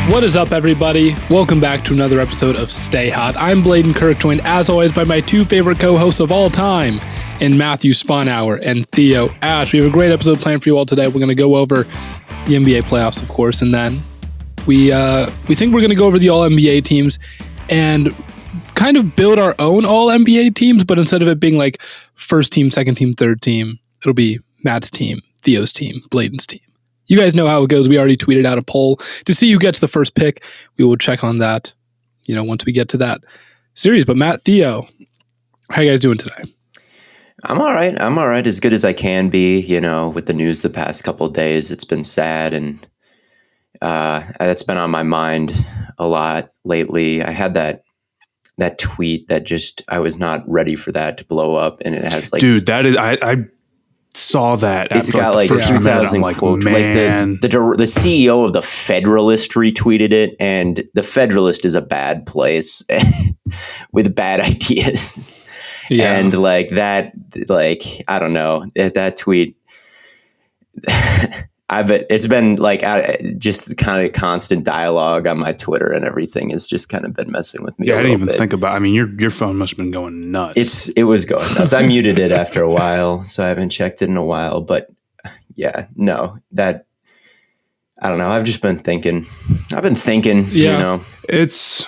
What is up, everybody? Welcome back to another episode of Stay Hot. I'm Blaiden Kirk, joined as always by my two favorite co-hosts of all time, in Matthew Sponhour and Theo Ash. We have a great episode planned for you all today. We're going to go over the NBA playoffs, of course, and then we think we're going to go over the All-NBA teams and kind of build our own All-NBA teams, but instead of it being like first team, second team, third team, it'll be Matt's team, Theo's team, Blaiden's team. You guys know how it goes. We already tweeted out a poll to see who gets the first pick. We will check on that, once we get to that series. But Matt, Theo, how you guys doing today? I'm all right. I'm all right. As good as I can be, with the news the past couple of days. It's been sad, and that's been on my mind a lot lately. I had that tweet that I was not ready for that to blow up, and it has dude, that is, I saw that. It's got like 2,000 quotes. Man. Like the CEO of the Federalist retweeted it, and the Federalist is a bad place with bad ideas. Yeah. And I don't know, that tweet. It's been just kind of constant dialogue on my Twitter and everything has just kind of been messing with me. Yeah, I didn't even think about. I mean, your phone must have been going nuts. It was going nuts. I muted it after a while, so I haven't checked it in a while. But yeah, no, I don't know. I've just been thinking. Yeah. It's.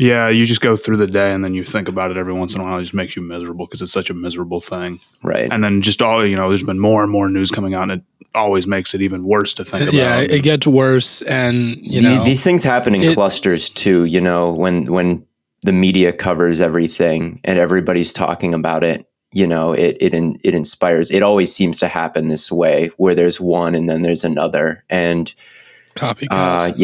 Yeah, you just go through the day and then you think about it every once in a while. It just makes you miserable because it's such a miserable thing. Right. And then just there's been more and more news coming out, and it always makes it even worse to think about. Yeah, it gets worse. And, these things happen in clusters too, when the media covers everything and everybody's talking about it, it inspires. It always seems to happen this way where there's one and then there's another. And copycats.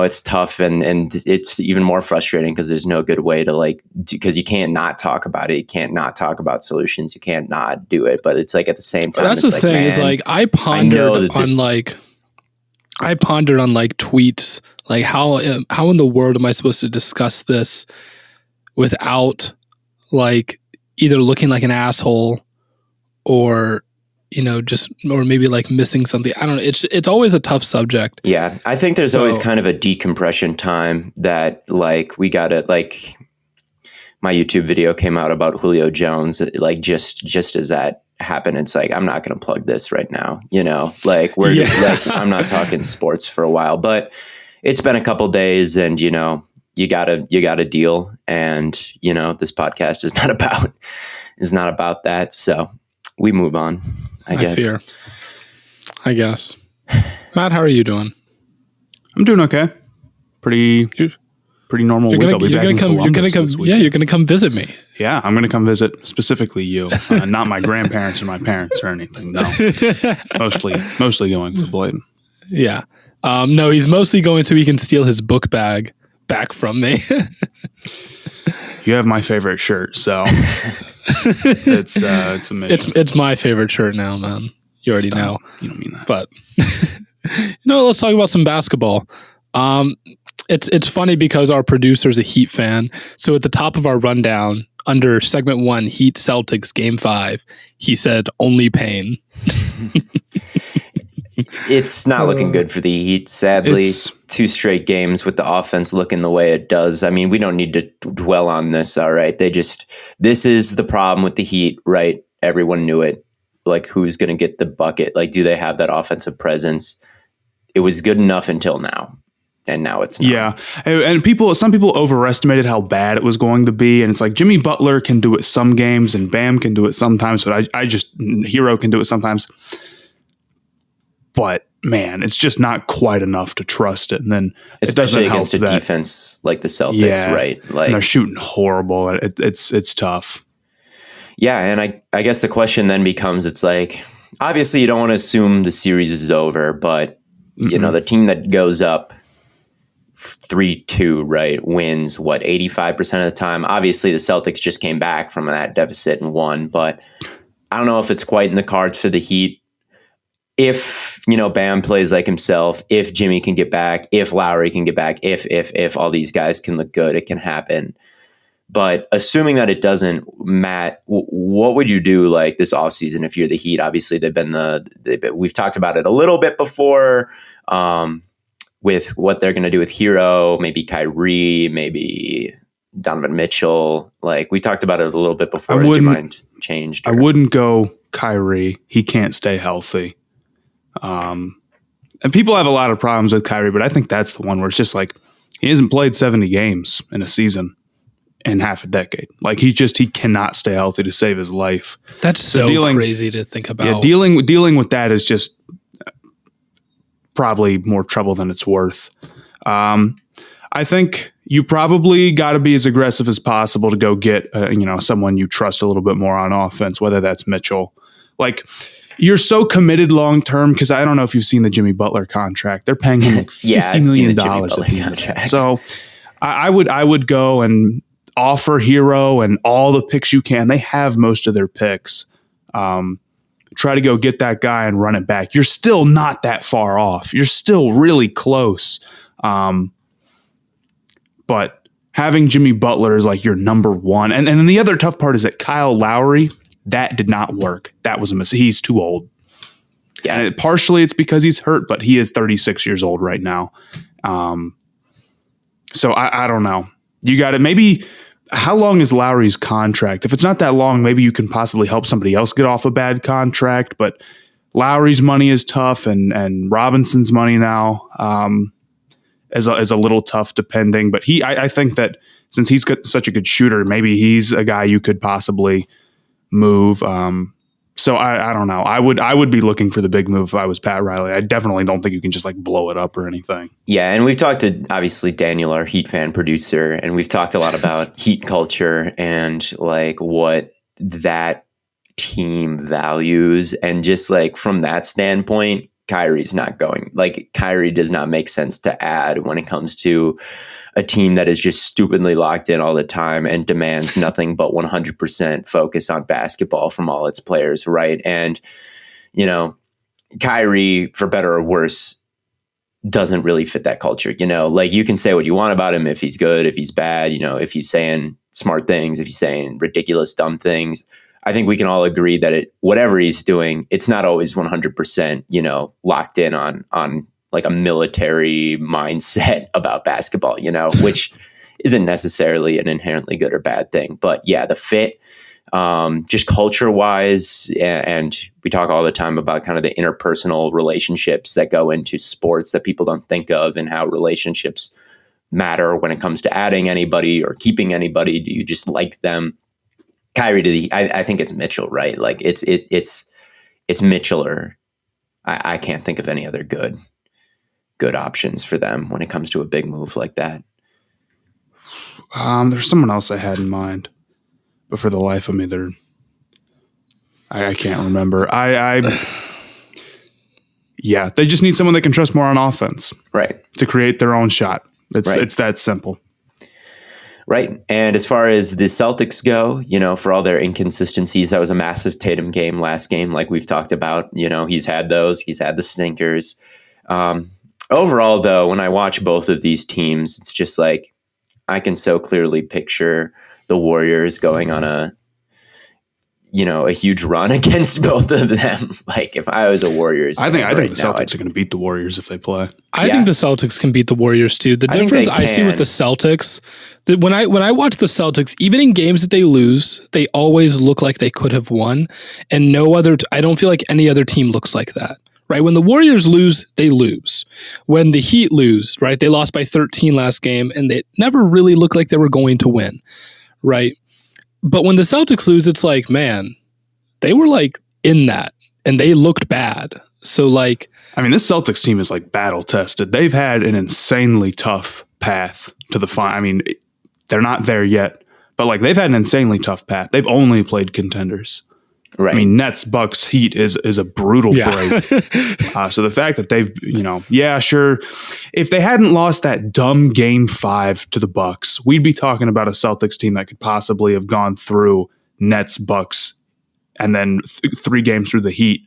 It's tough and it's even more frustrating because there's no good way to because you can't not talk about it. You can't not talk about solutions. You can't not do it. But it's at the same time. That's the thing is I pondered on tweets, how in the world am I supposed to discuss this without either looking like an asshole or or maybe missing something. I don't know. It's always a tough subject. Yeah. I think there's always kind of a decompression time that we got to my YouTube video came out about Julio Jones. Just as that happened, it's I'm not going to plug this right now, I'm not talking sports for a while, but it's been a couple days and, you gotta deal. And, this podcast is not about that. So we move on. I guess. Matt, how are you doing? I'm doing okay. Pretty normal week. I'll be back in Columbus this week. Yeah, you're gonna come visit me. Yeah, I'm gonna come visit specifically you, not my grandparents or my parents or anything. No, mostly going for Blaiden. Yeah, no, he's mostly going so he can steal his book bag back from me. You have my favorite shirt, so. It's a mission. It's my favorite shirt now, man. You already know. You don't mean that. But let's talk about some basketball. It's funny because our producer's a Heat fan. So at the top of our rundown, under segment 1, Heat Celtics Game 5, he said only pain. It's not looking good for the Heat, sadly. 2 straight games with the offense looking the way it does. I mean, we don't need to dwell on this, all right? This is the problem with the Heat, right? Everyone knew it. Who's going to get the bucket? Do they have that offensive presence? It was good enough until now, and now it's not. Yeah, and some people overestimated how bad it was going to be, and it's Jimmy Butler can do it some games, and Bam can do it sometimes, but Hero can do it sometimes. But man, it's just not quite enough to trust it. And then especially against a defense like the Celtics, right? And they're shooting horrible. It's tough. Yeah, and I guess the question then becomes, it's obviously you don't want to assume the series is over, but the team that goes up 3-2, right, wins 85% of the time. Obviously the Celtics just came back from that deficit and won, but I don't know if it's quite in the cards for the Heat. If, Bam plays like himself, if Jimmy can get back, if Lowry can get back, if all these guys can look good, it can happen. But assuming that it doesn't, Matt, what would you do this offseason if you're the Heat? Obviously, we've talked about it a little bit before. with what they're going to do with Hero, maybe Kyrie, maybe Donovan Mitchell. Like we talked about it a little bit before. Has your mind changed? I wouldn't go Kyrie. He can't stay healthy. And people have a lot of problems with Kyrie, but I think that's the one where it's just like he hasn't played 70 games in a season in half a decade. Like he cannot stay healthy to save his life. That's so crazy to think about. Yeah, dealing with that is just probably more trouble than it's worth. I think you probably got to be as aggressive as possible to go get someone you trust a little bit more on offense, whether that's Mitchell. Like you're so committed long term because I don't know if you've seen the Jimmy Butler contract. They're paying him like $50 million at the end. So I would go and offer Hero and all the picks you can. They have most of their picks. Try to go get that guy and run it back. You're still not that far off. You're still really close. But having Jimmy Butler is like your number one. And then the other tough part is that Kyle Lowry, that did not work. That was a mistake. He's too old. Yeah. And partially it's because he's hurt, but he is 36 years old right now. So I don't know. You got it. Maybe how long is Lowry's contract? If it's not that long, maybe you can possibly help somebody else get off a bad contract. But Lowry's money is tough, and Robinson's money now is a little tough, depending. But I think that since he's got such a good shooter, maybe he's a guy you could possibly move. So I don't know. I would be looking for the big move if I was Pat Riley. I definitely don't think you can just like blow it up or anything. Yeah, and we've talked to obviously Daniel, our Heat fan producer, and we've talked a lot about Heat culture and like what that team values, and just like from that standpoint, Kyrie's not going. Like Kyrie does not make sense to add when it comes to a team that is just stupidly locked in all the time and demands nothing but 100% focus on basketball from all its players, right? And, Kyrie, for better or worse, doesn't really fit that culture. Like you can say what you want about him, if he's good, if he's bad, if he's saying smart things, if he's saying ridiculous, dumb things. I think we can all agree that whatever he's doing, it's not always 100%, locked in on like a military mindset about basketball, which isn't necessarily an inherently good or bad thing. But yeah, the fit, just culture wise, and we talk all the time about kind of the interpersonal relationships that go into sports that people don't think of, and how relationships matter when it comes to adding anybody or keeping anybody. Do you just like them? Kyrie I think it's Mitchell, right? Like it's Mitchell, or I can't think of any other good options for them when it comes to a big move like that. There's someone else I had in mind, but for the life of me, I can't remember. Yeah, they just need someone they can trust more on offense, right? To create their own shot. It's that simple. Right. And as far as the Celtics go, for all their inconsistencies, that was a massive Tatum game last game, like we've talked about. He's had those. He's had the stinkers. Overall, though, when I watch both of these teams, it's just like I can so clearly picture the Warriors going on a huge run against both of them. Like if I was a Warriors, I think the Celtics are going to beat the Warriors if they play. I think the Celtics can beat the Warriors too. The difference I see with the Celtics, that when I watch the Celtics, even in games that they lose, they always look like they could have won, and I don't feel like any other team looks like that. Right? When the Warriors lose, they lose. When the Heat lose, right? They lost by 13 last game, and they never really looked like they were going to win, right? But when the Celtics lose, it's like, man, they were like in that, and they looked bad. So like, this Celtics team is like battle tested. They've had an insanely tough path to the final. They're not there yet, but like they've had an insanely tough path. They've only played contenders. Right. Nets, Bucks, Heat is a brutal break. So the fact that they've, sure. If they hadn't lost that dumb Game 5 to the Bucks, we'd be talking about a Celtics team that could possibly have gone through Nets, Bucks, and then 3 games through the Heat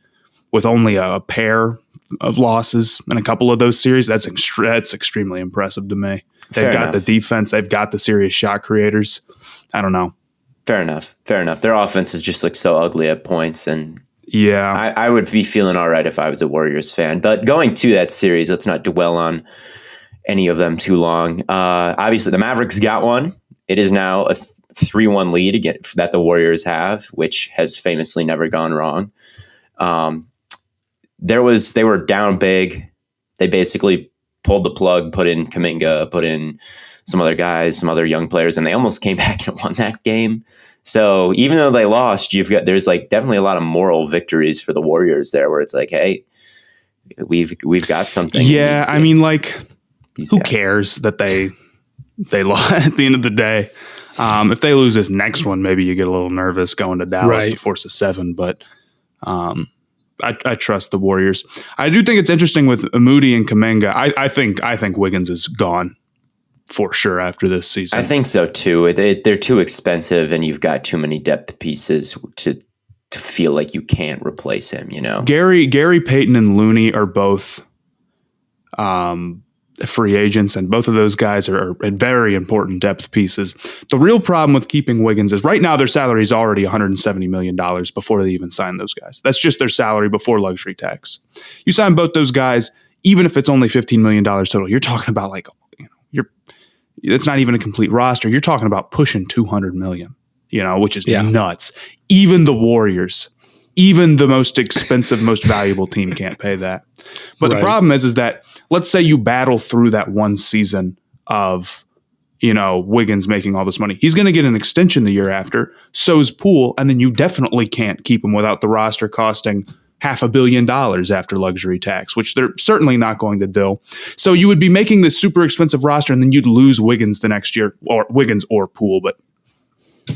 with only a pair of losses in a couple of those series. That's extremely impressive to me. They've got the defense. They've got the serious shot creators. I don't know. Fair enough. Their offense is just like so ugly at points, and yeah, I would be feeling all right if I was a Warriors fan. But going to that series, let's not dwell on any of them too long. Obviously, the Mavericks got one. It is now a 3-1 lead again that the Warriors have, which has famously never gone wrong. They were down big. They basically pulled the plug, put in Kuminga, put in some other guys, some other young players, and they almost came back and won that game. So even though they lost, there's like definitely a lot of moral victories for the Warriors there, where it's like, hey, we've got something. Yeah, I mean, like, who cares that they lost at the end of the day? If they lose this next one, maybe you get a little nervous going to Dallas to force a 7, but I trust the Warriors. I do think it's interesting with Moody and Kuminga. I think Wiggins is gone for sure after this season. I think so too. They're too expensive, and you've got too many depth pieces to feel like you can't replace him. You know, Gary Payton and Looney are both free agents, and both of those guys are very important depth pieces. The real problem with keeping Wiggins is right now their salary is already $170 million before they even sign those guys. That's just their salary before luxury tax. You sign both those guys, even if it's only $15 million total, you're talking about like, it's not even a complete roster. You're talking about pushing $200 million, which is nuts. Even the Warriors, even the most expensive, most valuable team can't pay that. But the problem is that let's say you battle through that one season of, Wiggins making all this money. He's going to get an extension the year after. So's Poole. And then you definitely can't keep him without the roster costing $500 million after luxury tax, which they're certainly not going to do. So you would be making this super expensive roster, and then you'd lose Wiggins the next year, or Wiggins or Poole, but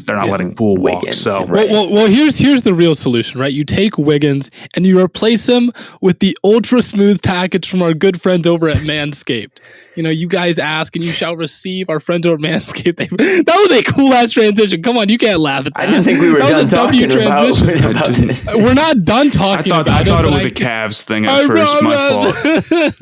they're not letting Poole walk. So well, here's the real solution, right? You take Wiggins and you replace him with the ultra smooth package from our good friends over at Manscaped. You guys ask and you shall receive. Our friends over at Manscaped. That was a cool ass transition. Come on, you can't laugh at that. I didn't think we were done talking about it. We're not done talking. I thought it was a Cavs thing at first. My fault.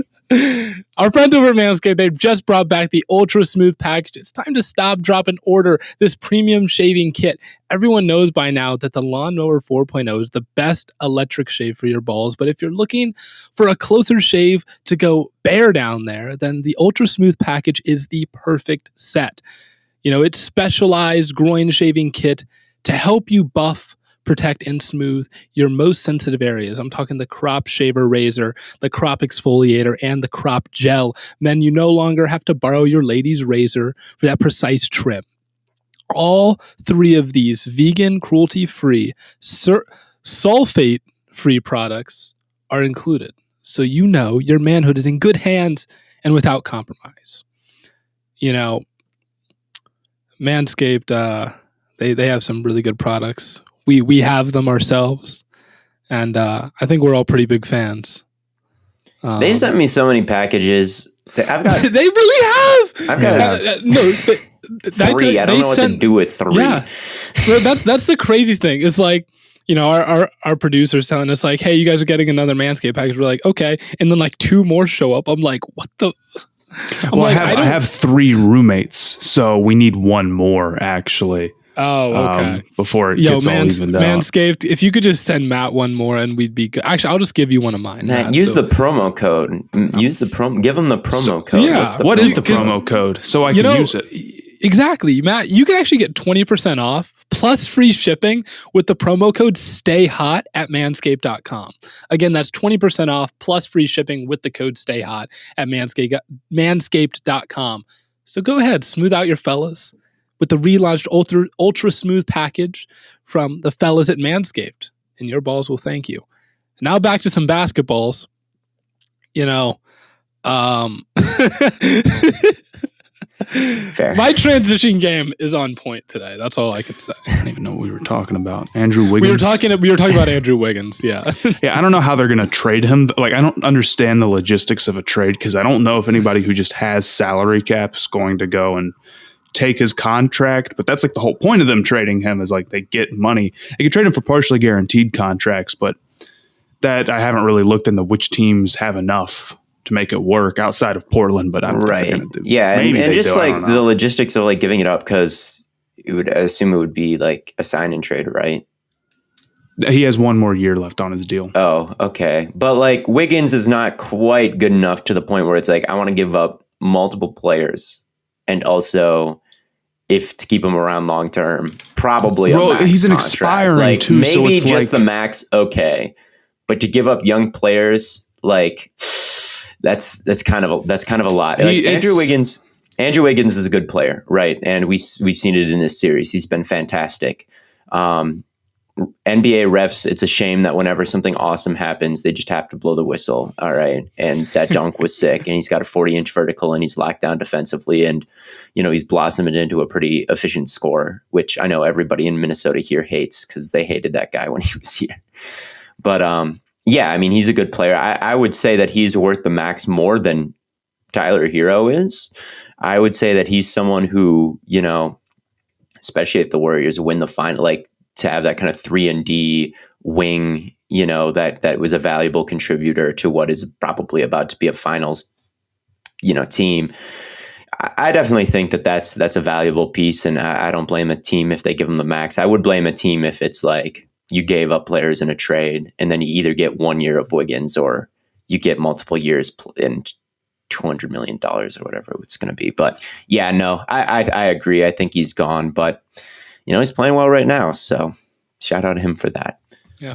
Our friends over at Manscaped, they've just brought back the ultra smooth package. It's time to stop, drop, and order this premium shaving kit. Everyone knows by now that the Lawnmower 4.0 is the best electric shave for your balls. But if you're looking for a closer shave to go bare down there, then the ultra smooth package is the perfect set. It's specialized groin shaving kit to help you buff, protect, and smooth your most sensitive areas. I'm talking the crop shaver razor, the crop exfoliator, and the crop gel. Men, you no longer have to borrow your lady's razor for that precise trim. All 3 of these vegan, cruelty-free, sulfate-free products are included. So your manhood is in good hands and without compromise. Manscaped, they have some really good products. We have them ourselves, and I think we're all pretty big fans. They've sent me so many packages. I've got. They really have. I've got no. 3. I don't know what to do with 3. Yeah, that's the crazy thing. It's like our producers telling us like, "Hey, you guys are getting another Manscaped package." We're like, "Okay," and then like 2 more show up. I'm like, "What the?" I have 3 roommates, so we need 1 more actually. Oh, okay. Before it gets all evened out. Manscaped, if you could just send Matt 1 more and we'd be good. Actually, I'll just give you one of mine. Matt, use the promo code. Give them the promo code. Yeah. What is the promo code? So I can use it. Exactly. Matt, you can actually get 20% off plus free shipping with the promo code STAYHOT at manscaped.com. Again, that's 20% off plus free shipping with the code STAYHOT at manscaped.com. So go ahead, smooth out your fellas with the relaunched ultra smooth package from the fellas at Manscaped, and your balls will thank you. Now back to some basketballs. Fair. My transition game is on point today. That's all I can say. I don't even know what we were talking about. Andrew Wiggins. We were talking about Andrew Wiggins. Yeah. Yeah. I don't know how they're going to trade him. Like, I don't understand the logistics of a trade because I don't know if anybody who just has salary cap is going to go and take his contract, but that's like the whole point of them trading him is like they get money. They could trade him for partially guaranteed contracts, but that I haven't really looked into which teams have enough to make it work outside of Portland, but I don't think they're going to do. Yeah, and just like the logistics of like giving it up because I assume it would be like a sign and trade, right? He has 1 more year left on his deal. Oh, okay. But like Wiggins is not quite good enough to the point where it's like I want to give up multiple players and also if to keep him around long term, probably Bro, a max he's an contract. expiring like, too, maybe so it's just like, the max, okay, but to give up young players, like that's kind of a lot. Like Andrew Wiggins is a good player, right? And we've seen it in this series. He's been fantastic. NBA refs, it's a shame that whenever something awesome happens, they just have to blow the whistle. All right. And that dunk was sick. And he's got a 40-inch vertical and he's locked down defensively. And, he's blossomed into a pretty efficient scorer, which I know everybody in Minnesota here hates because they hated that guy when he was here. But yeah, I mean, he's a good player. I would say that he's worth the max more than Tyler Hero is. I would say that he's someone who, especially if the Warriors win the final, like, to have that kind of 3-and-D wing, that was a valuable contributor to what is probably about to be a finals, team. I definitely think that that's a valuable piece, and I don't blame a team if they give them the max. I would blame a team if it's like you gave up players in a trade, and then you either get 1 year of Wiggins or you get multiple years and $200 million or whatever it's going to be. But yeah, no, I agree. I think he's gone, but he's playing well right now. So shout out to him for that. Yeah.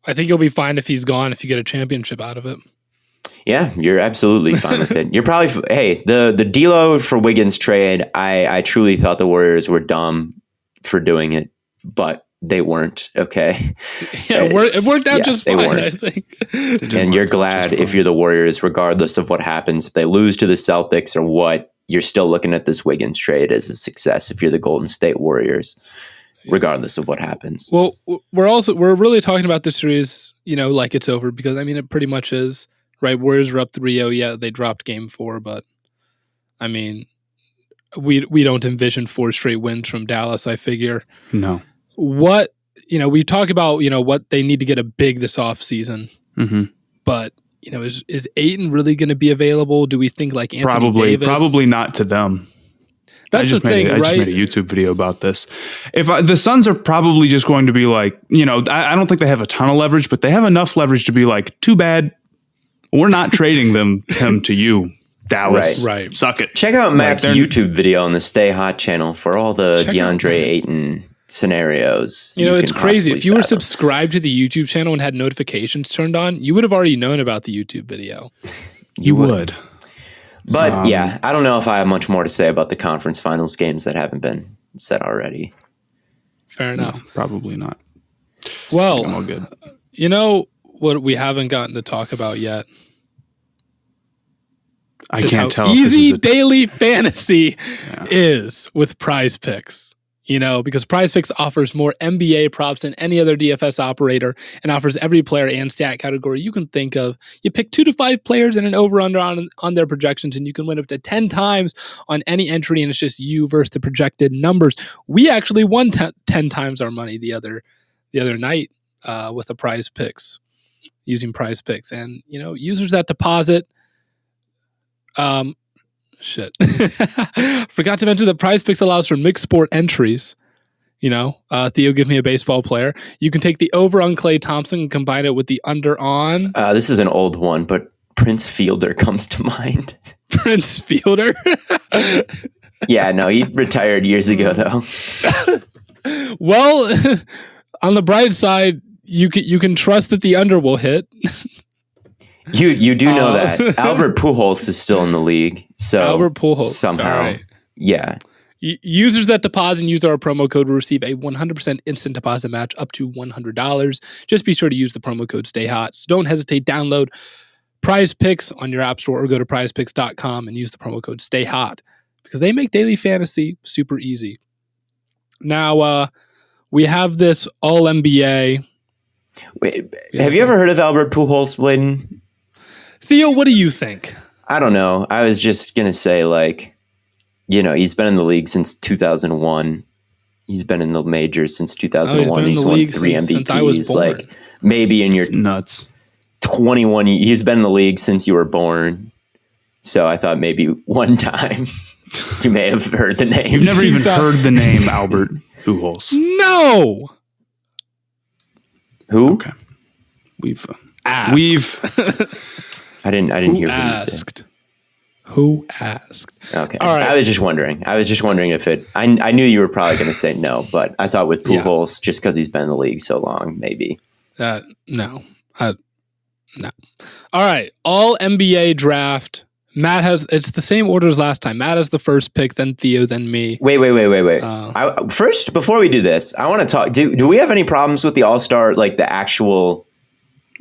I think you'll be fine if he's gone, if you get a championship out of it. Yeah, you're absolutely fine with it. You're probably, hey, the D'Lo for Wiggins trade, I truly thought the Warriors were dumb for doing it, but they weren't, okay? Yeah, it worked out just fine, I think. And you're glad if you're the Warriors, regardless of what happens. If they lose to the Celtics or what, you're still looking at this Wiggins trade as a success if you're the Golden State Warriors, regardless of what happens. Well, we're really talking about this series, like it's over, because I mean, it pretty much is, right? Warriors are up 3-0. Yeah, they dropped game 4, but I mean, we don't envision 4 straight wins from Dallas, I figure. No. What, we talk about, what they need to get a big this offseason, but is Ayton really going to be available? Do we think like Anthony Davis? Probably not to them. That's the thing, right? I just made a YouTube video about this. The Suns are probably just going to be like, I don't think they have a ton of leverage, but they have enough leverage to be like, too bad, we're not trading him to you, Dallas. Right. Suck it. Check out Matt's YouTube video on the Stay Hot channel for all the DeAndre Ayton scenarios. It's crazy. If you were subscribed to the YouTube channel and had notifications turned on, you would have already known about the YouTube video. You would. But yeah, I don't know if I have much more to say about the conference finals games that haven't been said already. Fair enough. No, probably not. Well, all good. What we haven't gotten to talk about yet? I can't tell. Easy daily fantasy is with PrizePicks. Because PrizePicks offers more NBA props than any other DFS operator and offers every player and stat category you can think of. You pick 2 to 5 players and an over-under on their projections, and you can win up to 10 times on any entry, and it's just you versus the projected numbers. We actually won 10 times our money the other night with the PrizePicks, using PrizePicks. And, users that deposit... Forgot to mention that PrizePicks allows for mixed sport entries. Theo, give me a baseball player. You can take the over on Klay Thompson and combine it with the under on. This is an old one, but Prince Fielder comes to mind. Prince Fielder? Yeah, no, he retired years ago, though. Well, on the bright side, you can trust that the under will hit. You do know that Albert Pujols is still in the league. So Albert Pujols somehow, right. Yeah. Users that deposit and use our promo code will receive a 100% instant deposit match up to $100. Just be sure to use the promo code STAYHOT. So don't hesitate. Download PrizePicks on your app store or go to PrizePicks.com and use the promo code STAYHOT because they make daily fantasy super easy. Now we have this All NBA. Wait, have you ever heard of Albert Pujols, Blaiden? Theo, what do you think? I don't know. I was just going to say, he's been in the league since 2001. He's been in the majors since 2001. He's won 3 MVPs. Since I was born. Maybe in your nuts 21. He's been in the league since you were born. So I thought maybe one time you may have heard the name. You've never even heard the name Albert Pujols. No. Who? Okay. We've I didn't hear who you said. Who asked? Okay. All right. I was just wondering if it, I knew you were probably going to say no, but I thought with Pujols, just because he's been in the league so long, maybe. No. No. All right. All NBA draft. Matt it's the same order as last time. Matt has the first pick, then Theo, then me. Wait. First, before we do this, I want to talk. Do we have any problems with the All-Star, like the actual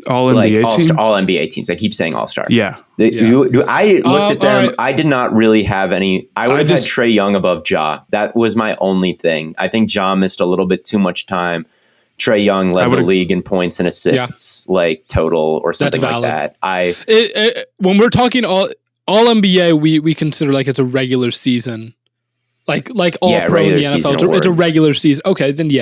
All NBA team? All NBA teams? I keep saying All-Star. Yeah. I looked at them. Right. I did not really have any. I would have had Trae Young above Ja. That was my only thing. I think Ja missed a little bit too much time. Trae Young led the league in points and assists, like total or something like that. When we're talking all NBA, we consider like it's a regular season, like all pro in the NFL. It's a regular season. Okay, then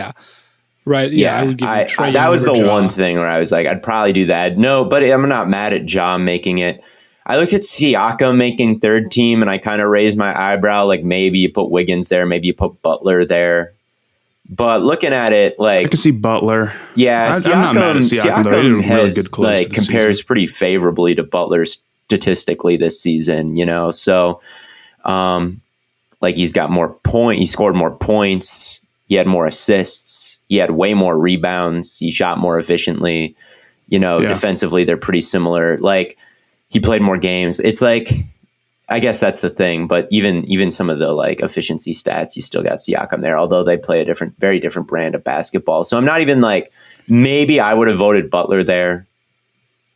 right. Yeah, I would give Trae Young. That was the Ja. one thing where I was like, I'd probably do that. No, but I'm not mad at Ja making it. I looked at Siakam making third team, and I kind of raised my eyebrow. Like maybe you put Wiggins there, maybe you put Butler there. But looking at it, like I can see Butler. Yeah, I'm not mad at Siakam. Siakam has really good close compares pretty favorably to Butler statistically this season. So like he's got more he scored more points. He had more assists. He had way more rebounds. He shot more efficiently. Defensively they're pretty similar. Like he played more games. It's like, I guess that's the thing, but even some of the like efficiency stats, you still got Siakam there, although they play a very different brand of basketball. So I'm not even like, maybe I would have voted Butler there,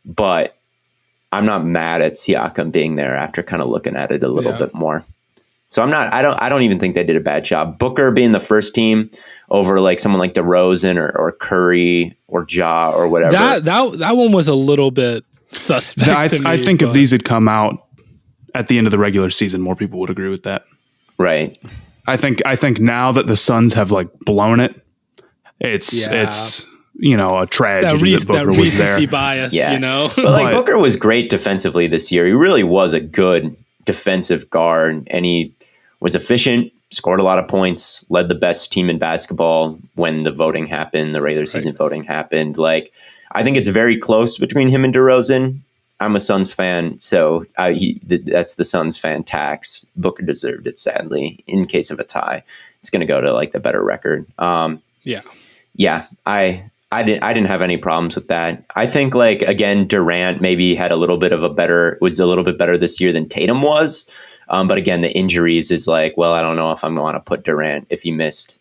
but I'm not mad at Siakam being there after kind of looking at it a little bit more. So I don't even think they did a bad job. Booker being the first team over like someone like DeRozan or Curry or Ja or whatever. That one was a little bit suspect. I think if these had come out at the end of the regular season, more people would agree with that. Right. I think now that the Suns have like blown it, it's a tragedy that Booker was there. Bias, But like Booker was great defensively this year. He really was a good defensive guard, and he was efficient, scored a lot of points, led the best team in basketball when the voting happened, the regular season voting happened. Like, I think it's very close between him and DeRozan. I'm a Suns fan, so that's the Suns fan tax. Booker deserved it, sadly. In case of a tie, it's going to go to like the better record. I didn't have any problems with that. I think like again, Durant maybe had was a little bit better this year than Tatum was. But again, the injuries is like, well, I don't know if I'm going to put Durant if he missed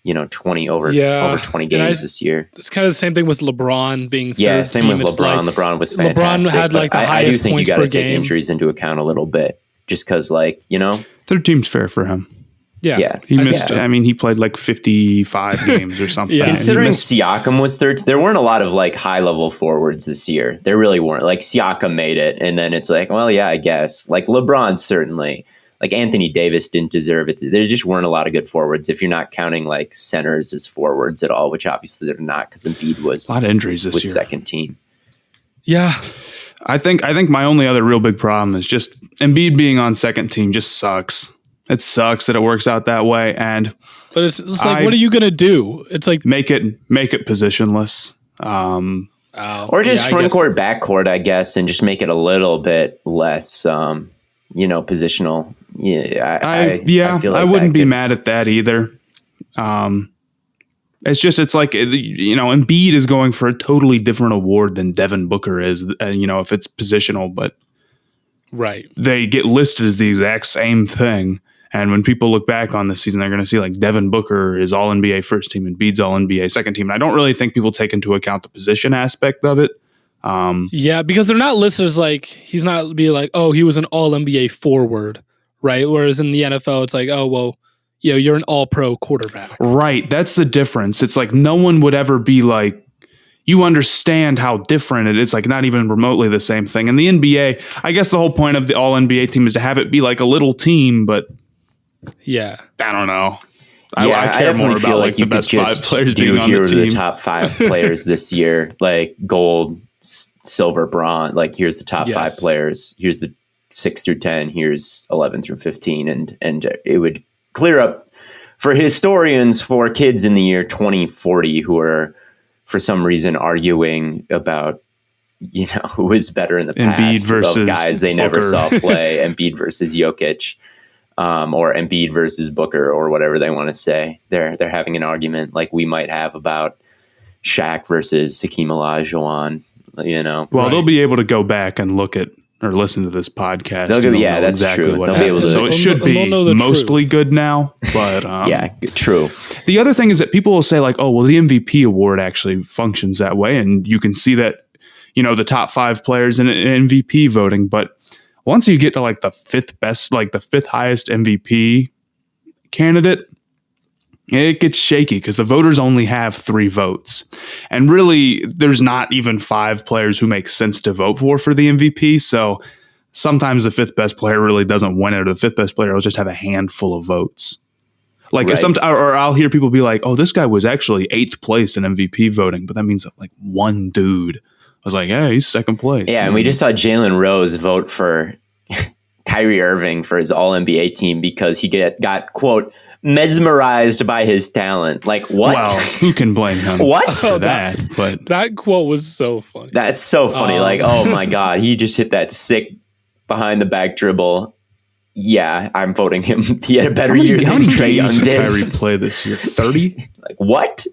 20 over 20 games this year. It's kind of the same thing with LeBron being third same team. with LeBron. Like, LeBron was fantastic. LeBron had like the highest I do think points you got per to take game. injuries into account a little bit, just because third team's fair for him. Yeah. He missed. I mean, he played like 55 games or something. Considering Siakam was third, there weren't a lot of like high level forwards this year. There really weren't. Like Siakam made it, and then it's like, well, yeah, I guess. Like LeBron certainly. Like Anthony Davis didn't deserve it. There just weren't a lot of good forwards if you're not counting like centers as forwards at all, which obviously they're not because Embiid was a lot of injuries this year. Second team. Yeah. I think my only other real big problem is just Embiid being on second team just sucks. It sucks that it works out that way. But it's like, what are you going to do? It's like make it positionless. Or just front court, back court, I guess, and just make it a little bit less, positional. I wouldn't be mad at that either. It's like, Embiid is going for a totally different award than Devin Booker is, if it's positional, but they get listed as the exact same thing. And when people look back on this season, they're going to see like Devin Booker is all NBA first team and Embiid's all NBA second team. And I don't really think people take into account the position aspect of it. Because they're not listed as like, he's not be like, oh, he was an all NBA forward, right? Whereas in the NFL, it's like, oh, well, you're an all pro quarterback. Right. That's the difference. It's like no one would ever be like, you understand how different it is, like not even remotely the same thing. In the NBA, I guess the whole point of the all NBA team is to have it be like a little team, but I don't know. I care more about like the best five players being on the team. The top five players this year, like gold, silver, bronze. Like here's the top five players. Here's the 6 through 10. Here's 11 through 15, and it would clear up for historians for kids in the year 2040 who are for some reason arguing about who is better in the Embiid past versus of guys they never Booker. saw play, Embiid versus Jokic, or Embiid versus Booker, or whatever they want to say. They're having an argument like we might have about Shaq versus Hakeem Olajuwon. Well, they'll be able to go back and look at or listen to this podcast. That's exactly true. What They'll be able to. So it should be mostly truth. good now. But yeah, true. The other thing is that people will say like, oh, well, the MVP award actually functions that way. And you can see that, the top 5 players in MVP voting. But once you get to like the fifth highest MVP candidate, it gets shaky because the voters only have 3 votes. And really, there's not even 5 players who make sense to vote for the MVP. So sometimes the 5th best player really doesn't win it, or the 5th best player will just have a handful of votes. Like right. Or I'll hear people be like, oh, this guy was actually 8th place in MVP voting. But that means that like one dude was like, yeah, he's 2nd place. Yeah, and we just saw Jalen Rose vote for Kyrie Irving for his All-NBA team because he got, quote, mesmerized by his talent. Like, what? Well, who can blame him what? for that? But that quote was so funny. That's so funny. Like, oh my God, he just hit that sick behind the back dribble. Yeah, I'm voting him. He had a better year than Trae Young did. Kyrie play this year? 30? Like, what?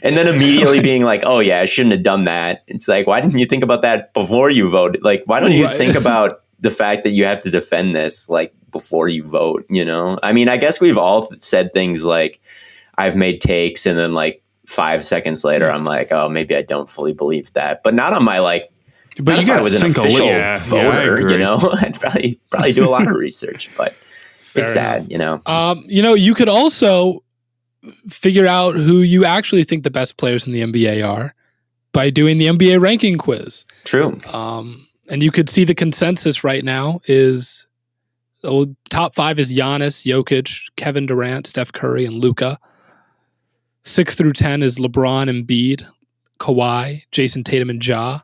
And then immediately being like, oh yeah, I shouldn't have done that. It's like, why didn't you think about that before you voted? Like, why don't you think about the fact that you have to defend this, like, before you vote, I mean, I guess we've all said things like, I've made takes, and then like 5 seconds later, I'm like, oh, maybe I don't fully believe that, but not on my but you got to think official voter, I I'd probably do a lot of research, but it's sad, you could also figure out who you actually think the best players in the NBA are by doing the NBA ranking quiz. True. And you could see the consensus right now is top 5 is Giannis, Jokic, Kevin Durant, Steph Curry, and Luka. 6 through 10 is LeBron, Embiid, Kawhi, Jason Tatum, and Ja.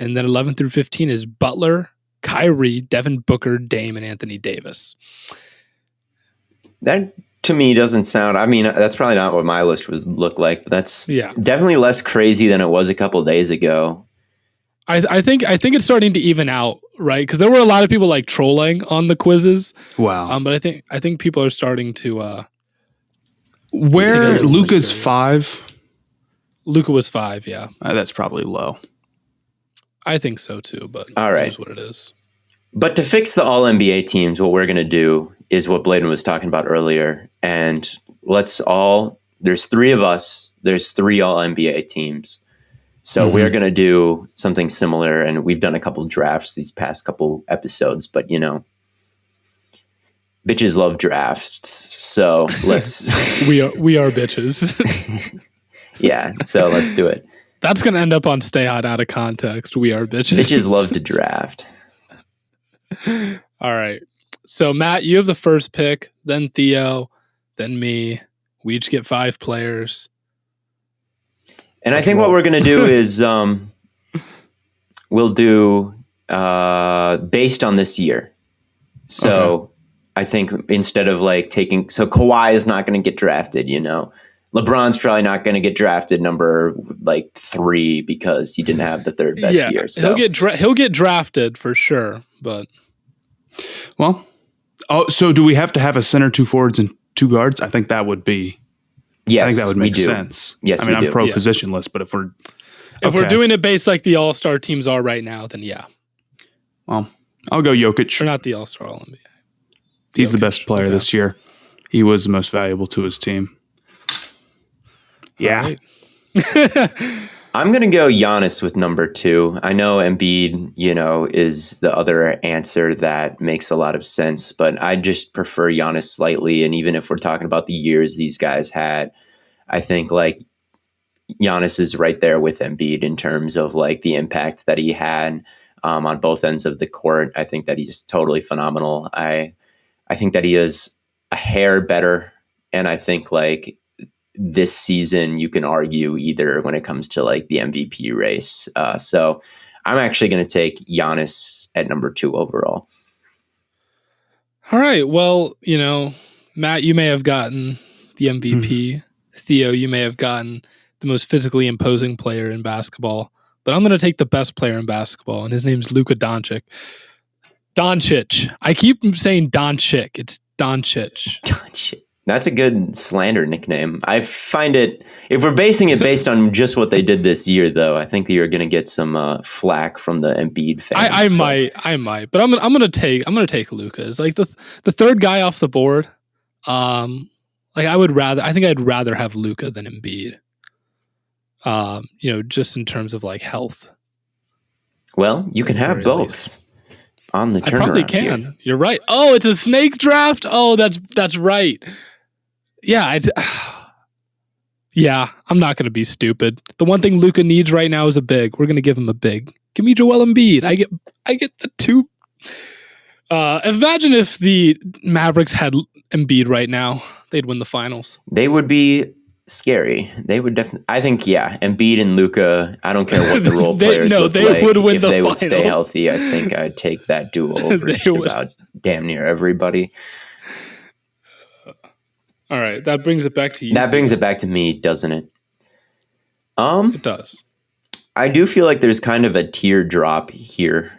And then 11 through 15 is Butler, Kyrie, Devin Booker, Dame, and Anthony Davis. That to me doesn't sound, I mean, that's probably not what my list would look like, but that's definitely less crazy than it was a couple days ago. I think it's starting to even out, right? Because there were a lot of people like trolling on the quizzes. Wow. But I think people are starting to where Luka's 5. Luka was 5, yeah. That's probably low. I think so too, but all right, it is what it is. But to fix the All NBA teams, what we're going to do is what Blaiden was talking about earlier, and there's 3 of us. There's 3 All NBA teams. So we're going to do something similar, and we've done a couple drafts these past couple episodes, but bitches love drafts. So let's we are bitches. Yeah, so let's do it. That's going to end up on Stay Hot out of context. We are bitches. Bitches love to draft. All right. So Matt, you have the first pick, then Theo, then me. We each get 5 players. And I think what we're going to do is we'll do based on this year. So I think instead of like so Kawhi is not going to get drafted, LeBron's probably not going to get drafted number 3 because he didn't have the 3rd best year. So he'll get drafted for sure, but so do we have to have a center, 2 forwards, and 2 guards? I think that would be. Yes, I think that would make sense. Yes, I mean, I'm pro positionless, but if we're doing it based like the All-Star teams are right now, then yeah. Well, I'll go Jokic. Or not the All-Star, All-NBA. He's the best player this year. He was the most valuable to his team. Yeah. Right. I'm going to go Giannis with number 2. I know Embiid, is the other answer that makes a lot of sense, but I just prefer Giannis slightly. And even if we're talking about the years these guys had, I think Giannis is right there with Embiid in terms of the impact that he had on both ends of the court. I think that he's totally phenomenal. I think that he is a hair better. And I think this season you can argue either when it comes to the MVP race. So I'm actually going to take Giannis at number 2 overall. All right. Well, Matt, you may have gotten the MVP. Theo, you may have gotten the most physically imposing player in basketball. but I'm going to take the best player in basketball, and his name's Luka Doncic. Doncic. I keep saying Doncic. It's Doncic. Doncic. That's a good slander nickname. I find it, if we're basing it based on just what they did this year, though, I think that you're going to get some flack from the Embiid fans. I might, but I'm gonna take Luka. It's like the third guy off the board. Like I think I'd rather have Luka than Embiid. Just in terms of like health. Well, you can have both on the turnaround. I probably can. Here. You're right. Oh, it's a snake draft. Oh, that's right. Yeah, I'm not going to be stupid. The one thing Luka needs right now is a big. We're going to give him a big. Give me Joel Embiid. I get the two. Imagine if the Mavericks had Embiid right now. They'd win the finals. They would be scary. They would definitely. I think, Embiid and Luka, I don't care what the role players look like. Would win if the they finals. Would stay healthy, I think I'd take that duo over just about damn near everybody. All right, that brings it back to you. That brings it back to me, doesn't it? It does. I do feel like there's kind of a teardrop here,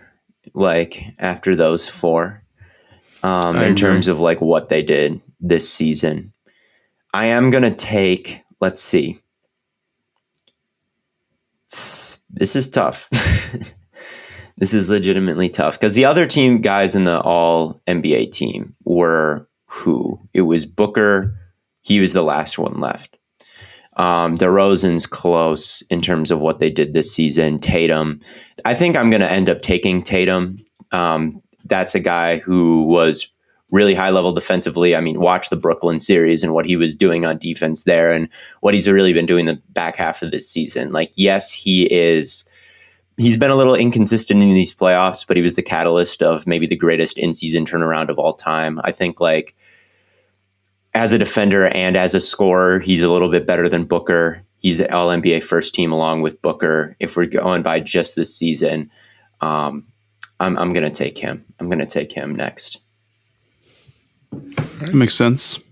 like after those four, in terms of like what they did this season. I am gonna take. Let's see. This is tough. This is legitimately tough because the other team guys in the All NBA team were who? It was Booker. He was the last one left. DeRozan's close in terms of what they did this season. Tatum. I think I'm going to end up taking Tatum. That's a guy who was really high level defensively. I mean, watch the Brooklyn series and what he was doing on defense there and what he's really been doing the back half of this season. Like, yes, he's been a little inconsistent in these playoffs, but he was the catalyst of maybe the greatest in-season turnaround of all time. I think like as a defender and as a scorer, he's a little bit better than Booker. He's an All-NBA first team along with Booker. If we're going by just this season, I'm going to take him. I'm going to take him next. That makes sense.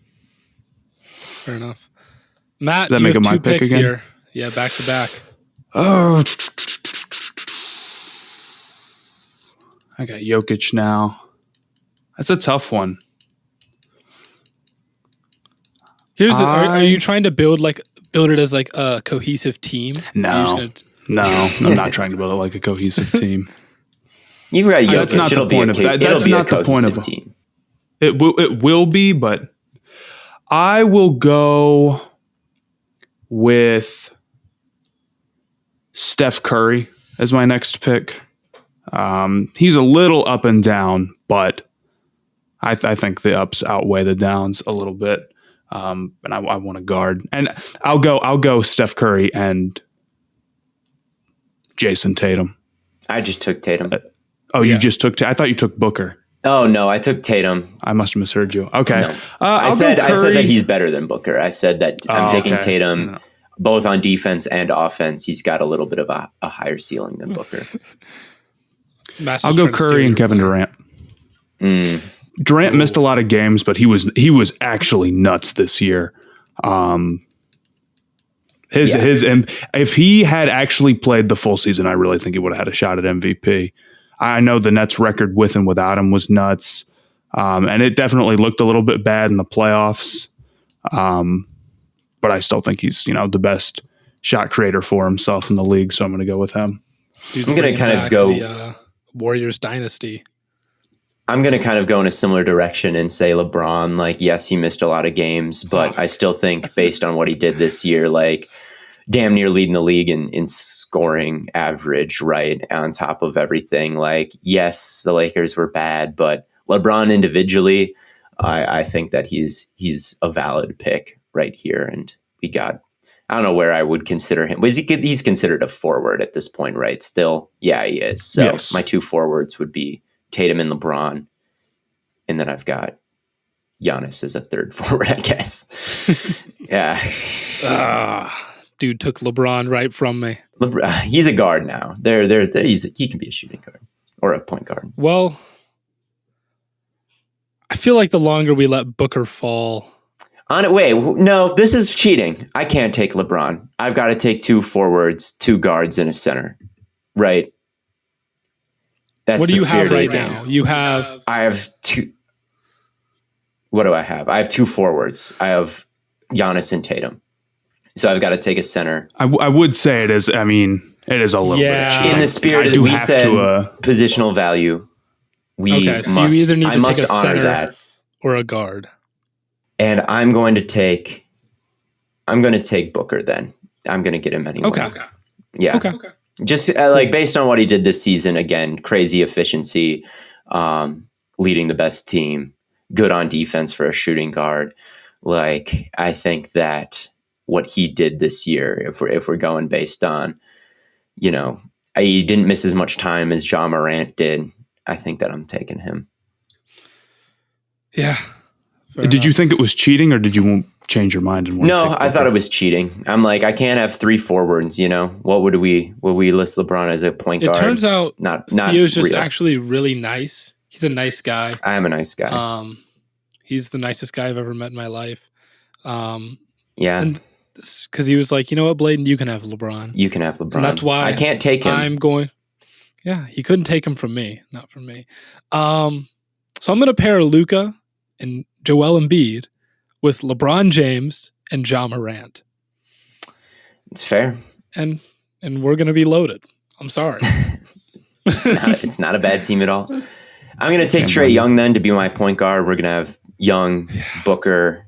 Fair enough. Matt, does that make it my pick again? Here. Yeah, back to back. Oh, I got Jokic now. That's a tough one. Are you trying to build it as like a cohesive team? No, I'm not trying to build it like a cohesive team. You've got Jokic. That's not the point of that. That's not the point of a team. It will be, but I will go with Steph Curry as my next pick. He's a little up and down, but I think the ups outweigh the downs a little bit. And I want to guard, and I'll go Steph Curry and Jason Tatum. I just took Tatum. You just took. I thought you took Booker. Oh no, I took Tatum. I must have misheard you. Okay, no. I said that he's better than Booker. I said that I'm taking Tatum both on defense and offense. He's got a little bit of a higher ceiling than Booker. I'll go Curry and Kevin Durant. Durant missed a lot of games, but he was actually nuts this year. If he had actually played the full season, I really think he would have had a shot at MVP. I know the Nets record with and without him was nuts, and it definitely looked a little bit bad in the playoffs. But I still think he's the best shot creator for himself in the league, so I'm going to go with him. I'm going to kind of go the Warriors dynasty. I'm going to kind of go in a similar direction and say LeBron. Like, yes, he missed a lot of games, but I still think based on what he did this year, like damn near leading the league in scoring average, right? On top of everything. Like, yes, the Lakers were bad, but LeBron individually, I think that he's a valid pick right here. And we got, I don't know where I would consider him. He's considered a forward at this point, right? Still, yeah, he is. So yes. My two forwards would be Tatum and LeBron, and then I've got Giannis as a third forward, I guess. Yeah. Dude took LeBron right from me. He's a guard now. He can be a shooting guard or a point guard. Well, I feel like the longer we let Booker fall. Wait, no, this is cheating. I can't take LeBron. I've got to take two forwards, two guards, and a center. right? That's What do the you have spirit of the right game. now? You have I have two. What do I have? I have two forwards. I have Giannis and Tatum. So I've got to take a center. I would say it is. I mean, it is a little bit cheating. In the spirit I that do we have said to, positional value, we so must. you either need I to must take a honor center that, or a guard. and I'm going to take Booker. Then I'm going to get him anyway. Okay. Yeah. Okay. Just like based on what he did this season, again, crazy efficiency, leading the best team, good on defense for a shooting guard. Like, I think that what he did this year, if we're going based on, he didn't miss as much time as Ja Morant did. I think that I'm taking him. Yeah. Did you think it was cheating, or did you change your mind? No, I thought it was cheating. I'm like, I can't have three forwards. What would we list LeBron as a point guard? It turns out not Theo's just real. actually really nice. He's a nice guy. I am a nice guy. He's the nicest guy I've ever met in my life. Yeah. And because he was like, you know what, Blaiden, you can have LeBron. You can have LeBron. And that's why I can't take him. Yeah, he couldn't take him from me, not from me. So I'm going to pair Luka and Joel Embiid with LeBron James and Ja Morant. It's fair. And we're going to be loaded. I'm sorry. It's not a bad team at all. I'm going to take Trae Young then to be my point guard. We're going to have Young, Booker,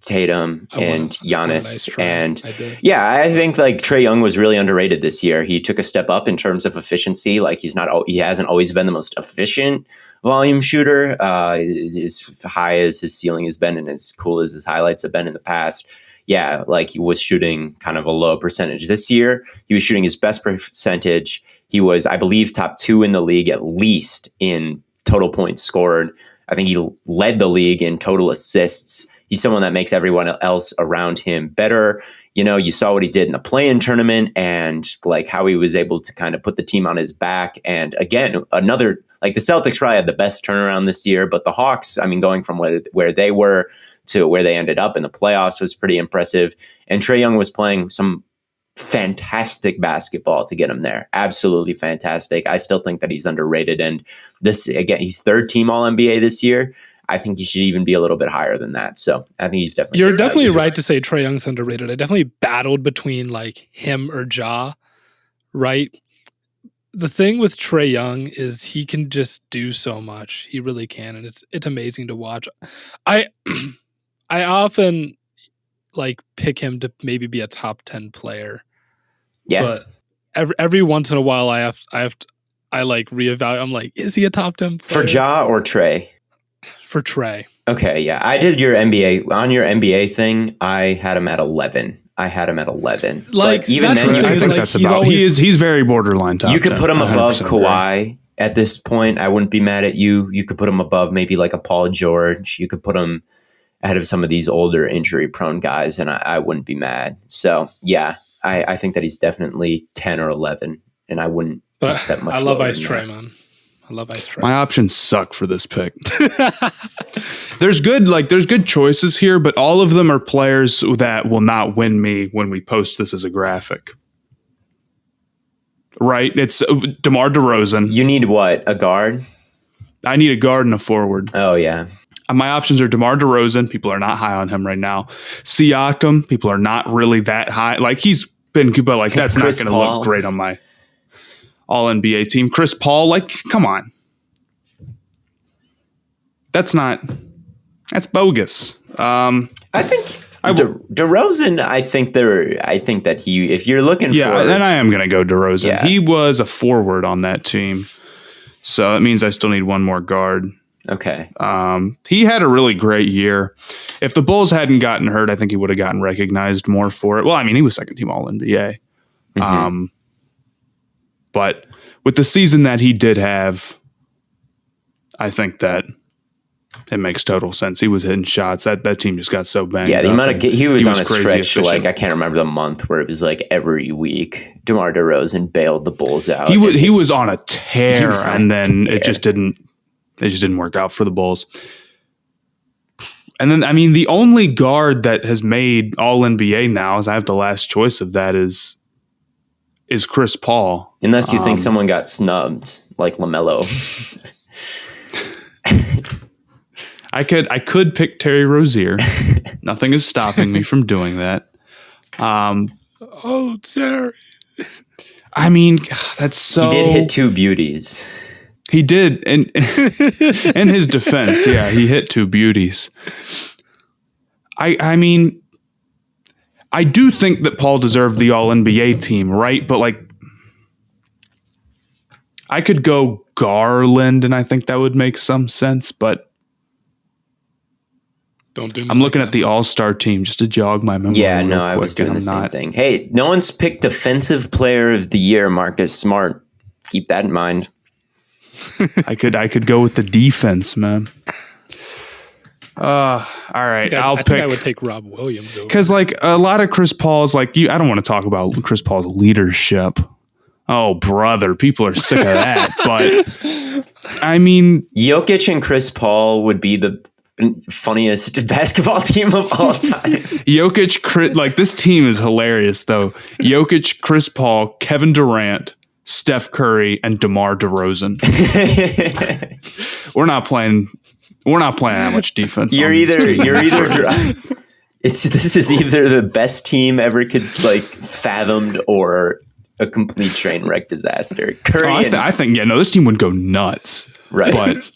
Tatum, and Giannis. I think like Trae Young was really underrated this year. He took a step up in terms of efficiency. Like he hasn't always been the most efficient volume shooter, as high as his ceiling has been and as cool as his highlights have been in the past. Yeah, like he was shooting kind of a low percentage. This year, he was shooting his best percentage. He was, I believe, top 2 in the league, at least in total points scored. I think he led the league in total assists. He's someone that makes everyone else around him better. You saw what he did in the play-in tournament and like how he was able to kind of put the team on his back. And again, the Celtics probably had the best turnaround this year, but the Hawks, I mean, going from where they were to where they ended up in the playoffs was pretty impressive. And Trae Young was playing some fantastic basketball to get him there. Absolutely fantastic. I still think that he's underrated. And this, again, he's third team All-NBA this year. I think he should even be a little bit higher than that. So I think he's definitely. You're definitely right to say Trae Young's underrated. I definitely battled between like him or Ja, right? The thing with Trae Young is he can just do so much. He really can, and it's amazing to watch. I often like pick him to maybe be a top 10 player. Yeah. But every once in a while I like reevaluate. I'm like, is he a top 10 player? For Ja or Trae? For Trae. Okay, yeah. I did your NBA thing. I had him at 11. Like even then, I think that's about. He's very borderline top. You could put him above 100% Kawhi right. at this point. I wouldn't be mad at you. You could put him above maybe like a Paul George. You could put him ahead of some of these older injury-prone guys, and I wouldn't be mad. So yeah, I think that he's definitely 10 or 11, and I wouldn't accept much. I love Ice Trae, man. I love Ice Trae. My options suck for this pick. There's good choices here, but all of them are players that will not win me when we post this as a graphic. Right? It's DeMar DeRozan. You need what? A guard? I need a guard and a forward. Oh, yeah. My options are DeMar DeRozan. People are not high on him right now. Siakam. People are not really that high. Like, he's been, but like, that's not going to look great on my All-NBA team. Chris Paul, like, come on. That's bogus. I think DeRozan, I think that he, if you're looking for. Yeah, and I am going to go DeRozan. Yeah. He was a forward on that team. So that means I still need one more guard. Okay. He had a really great year. If the Bulls hadn't gotten hurt, I think he would have gotten recognized more for it. Well, I mean, he was second team All-NBA. Mm-hmm. But with the season that he did have, I think that it makes total sense. He was hitting shots. That team just got so banged. Yeah, he was on a stretch. Efficient. Like, I can't remember the month where it was like every week DeMar DeRozan bailed the Bulls out. He was on a tear, and then it just didn't work out for the Bulls. And then, I mean, the only guard that has made All-NBA now, as I have the last choice of that, is is Chris Paul. Unless you think someone got snubbed, like LaMelo. I could pick Terry Rozier. Nothing is stopping me from doing that. Terry. I mean, that's so. He did hit 2 beauties. He did, and in his defense, yeah, he hit 2 beauties. I mean, I do think that Paul deserved the All-NBA team, right? But like, I could go Garland, and I think that would make some sense. But don't do. I'm looking at the All-Star team just to jog my memory. Yeah, no, I was doing the same thing. Hey, no one's picked Defensive Player of the Year, Marcus Smart. Keep that in mind. I could go with the defense, man. All right, I think I would take Rob Williams over. Because like a lot of Chris Paul's like you. I don't want to talk about Chris Paul's leadership. Oh, brother, people are sick of that. But I mean, Jokic and Chris Paul would be the funniest basketball team of all time. Jokic, like this team is hilarious though. Jokic, Chris Paul, Kevin Durant, Steph Curry, and DeMar DeRozan. We're not playing that much defense. This is either the best team ever could like fathomed or a complete train wreck disaster. Curry, I think this team would go nuts. Right, but.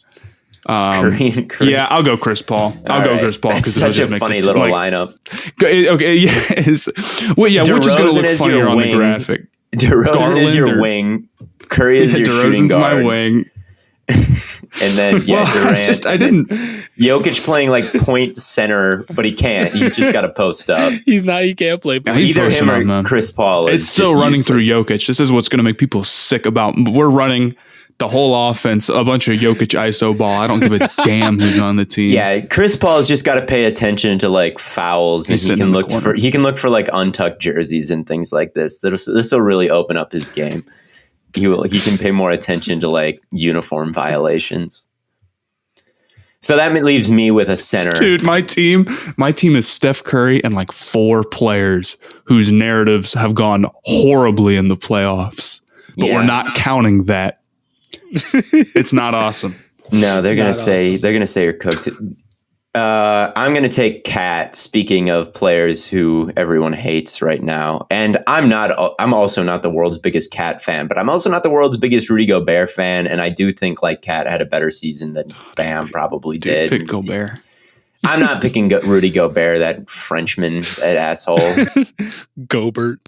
Curry. Yeah, I'll go Chris Paul. I'll go Chris Paul because it's such a funny little lineup. Okay, yeah. Well, yeah, which is going to look funnier on the graphic. DeRozan is your wing. Curry is your shooting guard. My wing. And then Durant. I didn't. Jokic playing like point center, but he can't. He's just got to post up. He can't play. Either him or man. Chris Paul. It's still running through Jokic. This is what's going to make people sick about. We're running the whole offense, a bunch of Jokic ISO ball. I don't give a damn who's on the team. Yeah, Chris Paul's just got to pay attention to like fouls, and he can look for like untucked jerseys and things like this. This will really open up his game. He can pay more attention to like uniform violations. So that leaves me with a center. Dude, my team is Steph Curry and like 4 players whose narratives have gone horribly in the playoffs. But we're not counting that. It's not awesome. No, they're gonna say you're cooked. I'm gonna take Cat. Speaking of players who everyone hates right now, and I'm also not the world's biggest Cat fan, but I'm also not the world's biggest Rudy Gobert fan. And I do think like Cat had a better season than Bam probably did. Pick Gobert. I'm not picking Rudy Gobert, that Frenchman, that asshole. Gobert.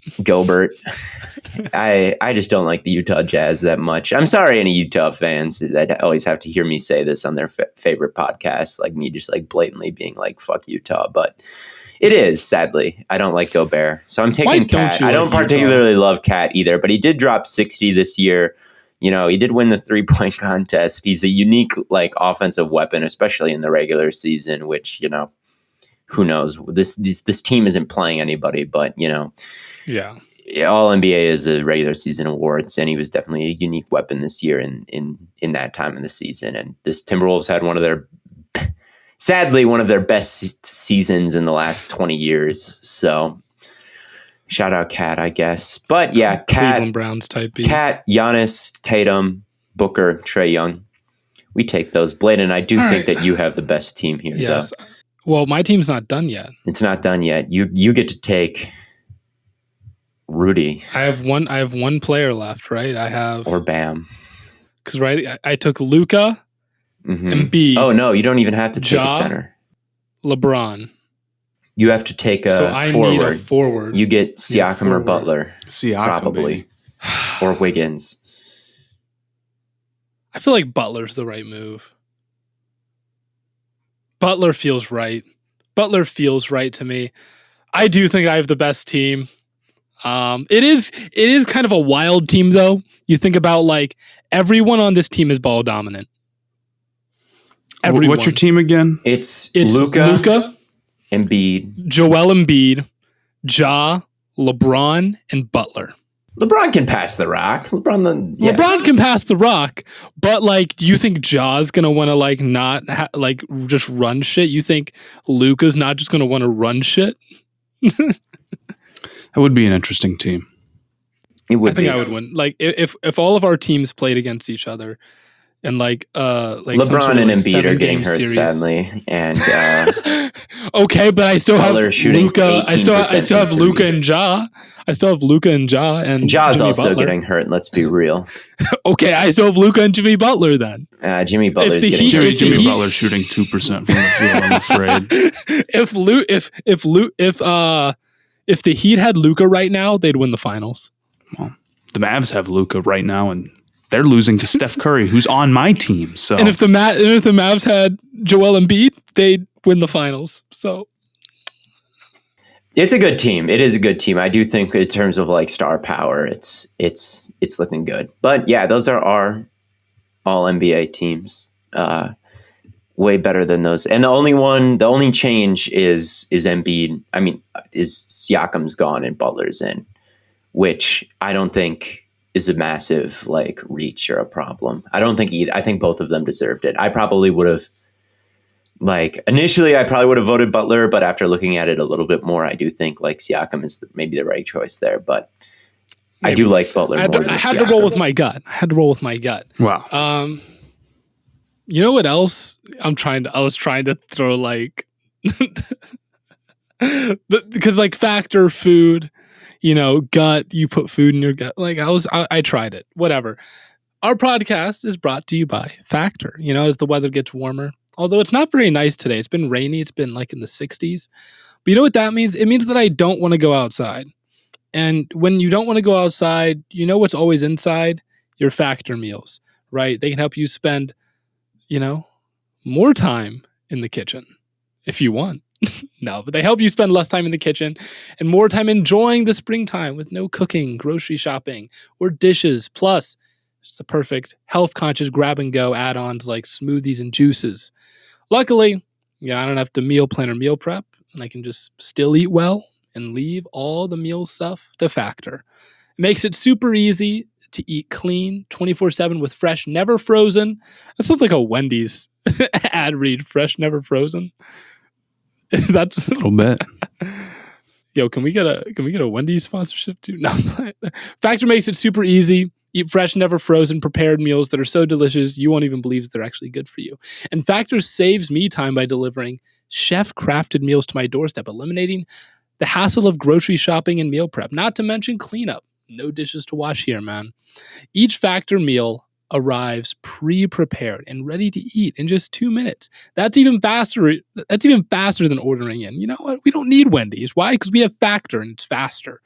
I just don't like the Utah Jazz that much. I'm sorry, any Utah fans that always have to hear me say this on their favorite podcast, like me just like blatantly being like, fuck Utah. But it is, sadly. I don't like Gobert. So I'm taking Cat. I don't particularly love Cat either, but he did drop 60 this year. You know, he did win the 3-point contest. He's a unique, like, offensive weapon, especially in the regular season, which, you know, who knows? This team isn't playing anybody, but, you know. Yeah. All NBA is a regular season awards, and he was definitely a unique weapon this year in that time of the season. And this Timberwolves had sadly, one of their best seasons in the last 20 years. So shout out Cat, I guess. But yeah, Cat, Cleveland Browns type B. Cat, Giannis, Tatum, Booker, Trae Young. We take those. BLAIDEN, I do think that you have the best team here. Yes. Though. Well, my team's not done yet. It's not done yet. You get to take Rudy. I have one player left, right? Or Bam. Because I took Luka, Embiid. Oh no, you don't even have to take a center. LeBron. You have to take a forward. Need a forward. You get Siakam or Butler. Siakam, probably. Or Wiggins. I feel like Butler's the right move. Butler feels right. Butler feels right to me. I do think I have the best team. It is kind of a wild team though. You think about like everyone on this team is ball dominant. Everyone. What's your team again? It's Luka, Embiid, Joel Embiid, Ja, LeBron, and Butler. LeBron can pass the rock. LeBron can pass the rock, but like, do you think Ja's gonna want to like not just run shit? You think Luka's not just gonna want to run shit? That would be an interesting team. It would I think be. I would win. Like if all of our teams played against each other, and like LeBron and Embiid are getting hurt sadly, and okay, but I still have Butler shooting Luka. I still have Luka and Ja. I still have Luka and Ja, and Ja's Jimmy also Butler. getting hurt. Let's be real. Okay, I still have Luka and Jimmy Butler then. Jimmy Butler's getting hurt. Jimmy Butler shooting 2% from the field. I'm afraid. If the Heat had Luka right now, they'd win the finals. Well, the Mavs have Luka right now, and they're losing to Steph Curry, who's on my team. So, and if the Mavs had Joel Embiid, they'd win the finals. So, it's a good team. It is a good team. I do think in terms of like star power, it's looking good. But yeah, those are our all NBA teams. Way better than those. And the only change is Embiid. I mean, is Siakam's gone and Butler's in, which I don't think is a massive like reach or a problem. I don't think I think both of them deserved it. I probably would have initially I probably would have voted Butler, but after looking at it a little bit more, I do think like Siakam is maybe the right choice there. But maybe. I do like Butler more than Siakam. I had to roll with my gut. Wow. You know what else? I was trying to throw like because like factor food, gut, you put food in your gut. Like I tried it. Whatever. Our podcast is brought to you by Factor. As the weather gets warmer. Although it's not very nice today. It's been rainy. It's been like in the 60s. But you know what that means? It means that I don't want to go outside. And when you don't want to go outside, what's always inside? Your Factor meals, right? They can help you spend more time in the kitchen if you want. No, but they help you spend less time in the kitchen and more time enjoying the springtime with no cooking, grocery shopping, or dishes. Plus, it's the perfect health-conscious grab-and-go add-ons like smoothies and juices. Luckily, I don't have to meal plan or meal prep, and I can just still eat well and leave all the meal stuff to Factor. It makes it super easy to eat clean 24/7 with fresh, never frozen. That sounds like a Wendy's ad read. Fresh, never frozen. That's a little bit. Yo, can we get a Wendy's sponsorship too? No. Factor makes it super easy. Eat fresh, never frozen, prepared meals that are so delicious you won't even believe they're actually good for you. And Factor saves me time by delivering chef-crafted meals to my doorstep, eliminating the hassle of grocery shopping and meal prep, not to mention cleanup. No dishes to wash here, man. Each Factor meal arrives pre-prepared and ready to eat in just 2 minutes. That's even faster than ordering in. You know what? We don't need Wendy's. Why? Because we have Factor and it's faster.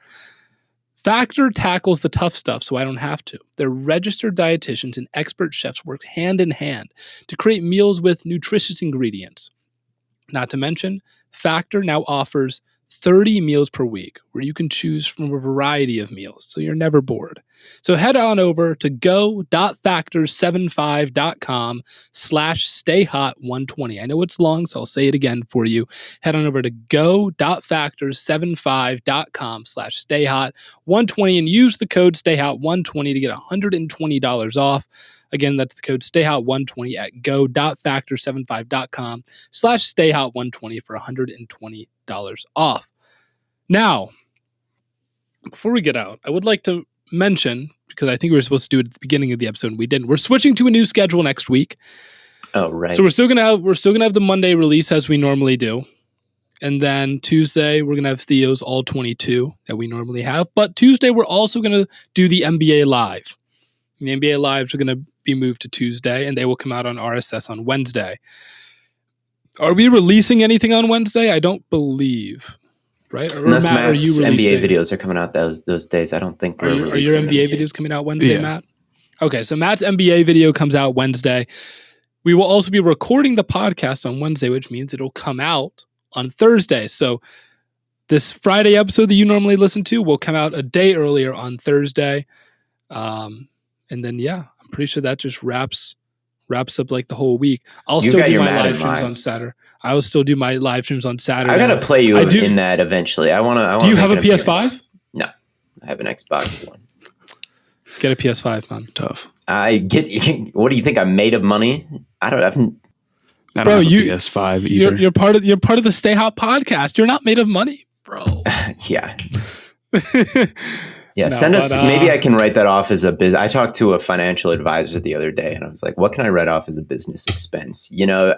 Factor tackles the tough stuff so I don't have to. Their registered dietitians and expert chefs work hand in hand to create meals with nutritious ingredients. Not to mention, Factor now offers 30 meals per week where you can choose from a variety of meals, so you're never bored. So head on over to go.factor75.com/stayhot120. I know it's long, so I'll say it again for you. Head on over to go.factor75.com/stayhot120 and use the code stayhot120 to get $120 off. Again, that's the code stayhot120 at go.factor75.com/stayhot120 for $120 off. Now, before we get out, I would like to mention, because I think we were supposed to do it at the beginning of the episode and we didn't. We're switching to a new schedule next week. Oh, right. So we're still gonna have the Monday release as we normally do. And then Tuesday, we're gonna have Theo's all 22 that we normally have. But Tuesday, we're also gonna do the NBA Live. And the NBA Lives are gonna be moved to Tuesday, and they will come out on RSS on Wednesday. Are we releasing anything on Wednesday? I don't believe, right? Or unless Matt, Matt's NBA videos are coming out those days. I don't think are your NBA videos coming out Wednesday, yeah. Matt? Okay, so Matt's NBA video comes out Wednesday. We will also be recording the podcast on Wednesday, which means it'll come out on Thursday. So this Friday episode that you normally listen to will come out a day earlier on Thursday. And then, yeah, I'm pretty sure that just wraps up like the whole week. I'll still do my live streams on Saturday. I will still do my live streams on Saturday. I gotta play you in that eventually. I want to. Do you have a PS5? No, I have an Xbox One. Get a PS5, man. Tough. What do you think? I'm made of money? I don't have a PS5 either. You're part of the Stay Hot podcast. You're not made of money, bro. Yeah. Yeah, No, send us. but, Maybe I can write that off as a business. I talked to a financial advisor the other day, and I was like, "What can I write off as a business expense?" You know,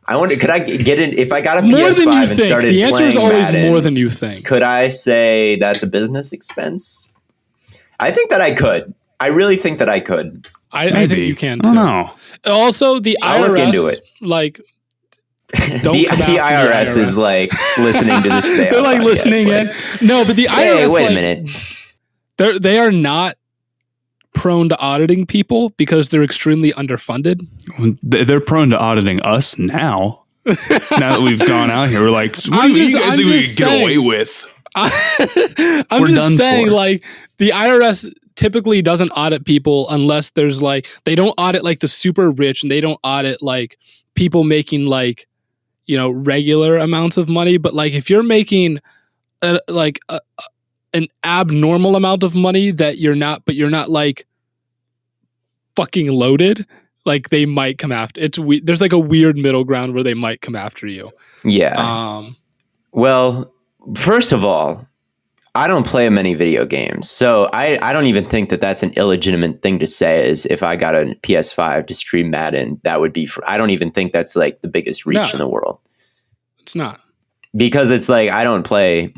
I wonder. Could I get it if I got a more PS5 than you and think. started The answer is playing always Madden, more than you think. Could I say that's a business expense? I think that I could. I really think that I could. I think you can too. I don't know. Also, the I'll IRS, look into it. like, don't the come after IRS is like listening to this. They're like listening in. No, but the Hey, IRS, wait a like, minute. they are not prone to auditing people because they're extremely underfunded. They're prone to auditing us now. Now that we've gone out here, we're like, what do you guys think we could get away with? I'm just saying, like, the IRS typically doesn't audit people unless there's like, they don't audit like the super rich, and they don't audit like people making like, you know, regular amounts of money. But like, if you're making an abnormal amount of money that you're not like fucking loaded, like, they might come after. There's like a weird middle ground where they might come after you. Yeah. Well, first of all, I don't play many video games, so I don't even think that that's an illegitimate thing to say. Is if I got a PS5 to stream Madden, that would be. I don't even think that's like the biggest reach in the world. It's not, because it's like I don't play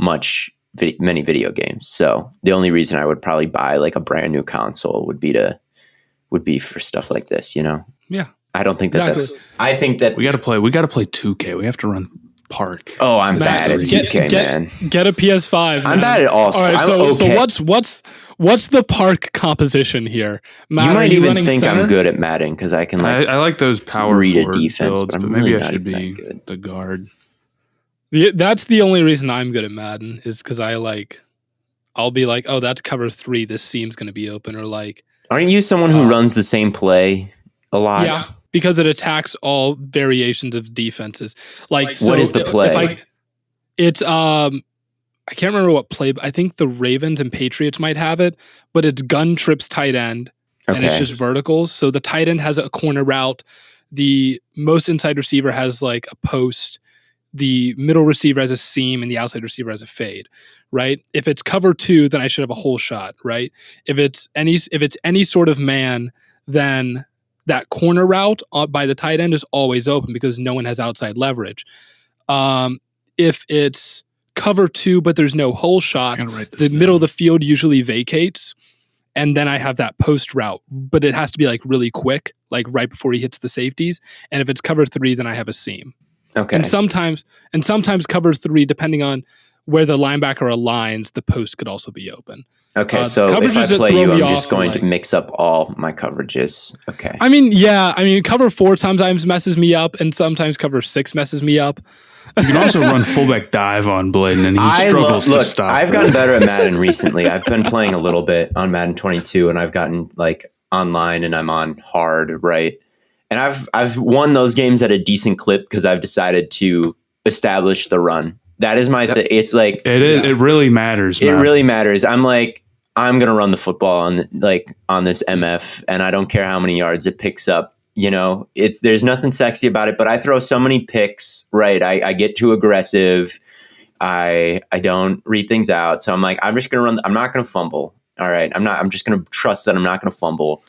many video games, so the only reason I would probably buy like a brand new console would be for stuff like this, you know? Yeah. I don't think that I think that we got to play 2K. We have to run Park. Oh, I'm bad at 2K, man. Get a PS5. I'm bad at all sports. All right, so what's the Park composition here? Matt, you might even think center? I'm good at Madden because I can like I like those power read forward a defense, builds, but maybe really I should be the guard. That's the only reason I'm good at Madden is because I'll be like, oh, that's cover 3. This seam's going to be open, or like. Aren't you someone who runs the same play a lot? Yeah, because it attacks all variations of defenses. Like, so what is the play? It's I can't remember what play, but I think the Ravens and Patriots might have it, but it's gun trips tight end, and it's just verticals. So the tight end has a corner route. The most inside receiver has like a post. The middle receiver has a seam, and the outside receiver has a fade, right? If it's cover 2, then I should have a whole shot, right? If it's any sort of man, then that corner route by the tight end is always open because no one has outside leverage. If it's cover 2, but there's no hole shot, the middle of the field usually vacates, and then I have that post route, but it has to be like really quick, like right before he hits the safeties. And if it's cover 3, then I have a seam. Okay. And sometimes cover 3, depending on where the linebacker aligns, the post could also be open. Okay, so if I play you, I'm just going to mix up all my coverages. Okay. I mean, cover 4 sometimes messes me up, and sometimes cover 6 messes me up. You can also run fullback dive on Blaiden, and he struggles to stop. I've gotten better at Madden recently. I've been playing a little bit on Madden 22, and I've gotten like online, and I'm on hard, right? And I've won those games at a decent clip because I've decided to establish the run. That is my thing. It's like it is. Yeah. It really matters. It really matters. I'm like, I'm gonna run the football on this MF, and I don't care how many yards it picks up. You know, there's nothing sexy about it. But I throw so many picks. Right, I get too aggressive. I don't read things out. So I'm like, I'm just gonna run. I'm not gonna fumble. All right, I'm just gonna trust that I'm not gonna fumble.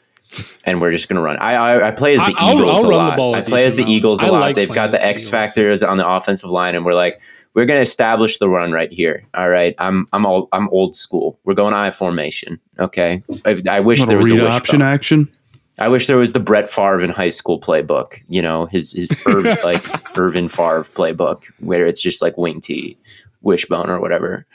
And we're just going to run. I play as the Eagles a lot. I play as the Eagles a lot. They've got the X factors on the offensive line, and we're like, we're going to establish the run right here. All right, I'm old school. We're going I formation. Okay. I wish there was a option action. I wish there was the Brett Favre in high school playbook. You know, his Irvin Favre playbook where it's just like wing T, wishbone or whatever.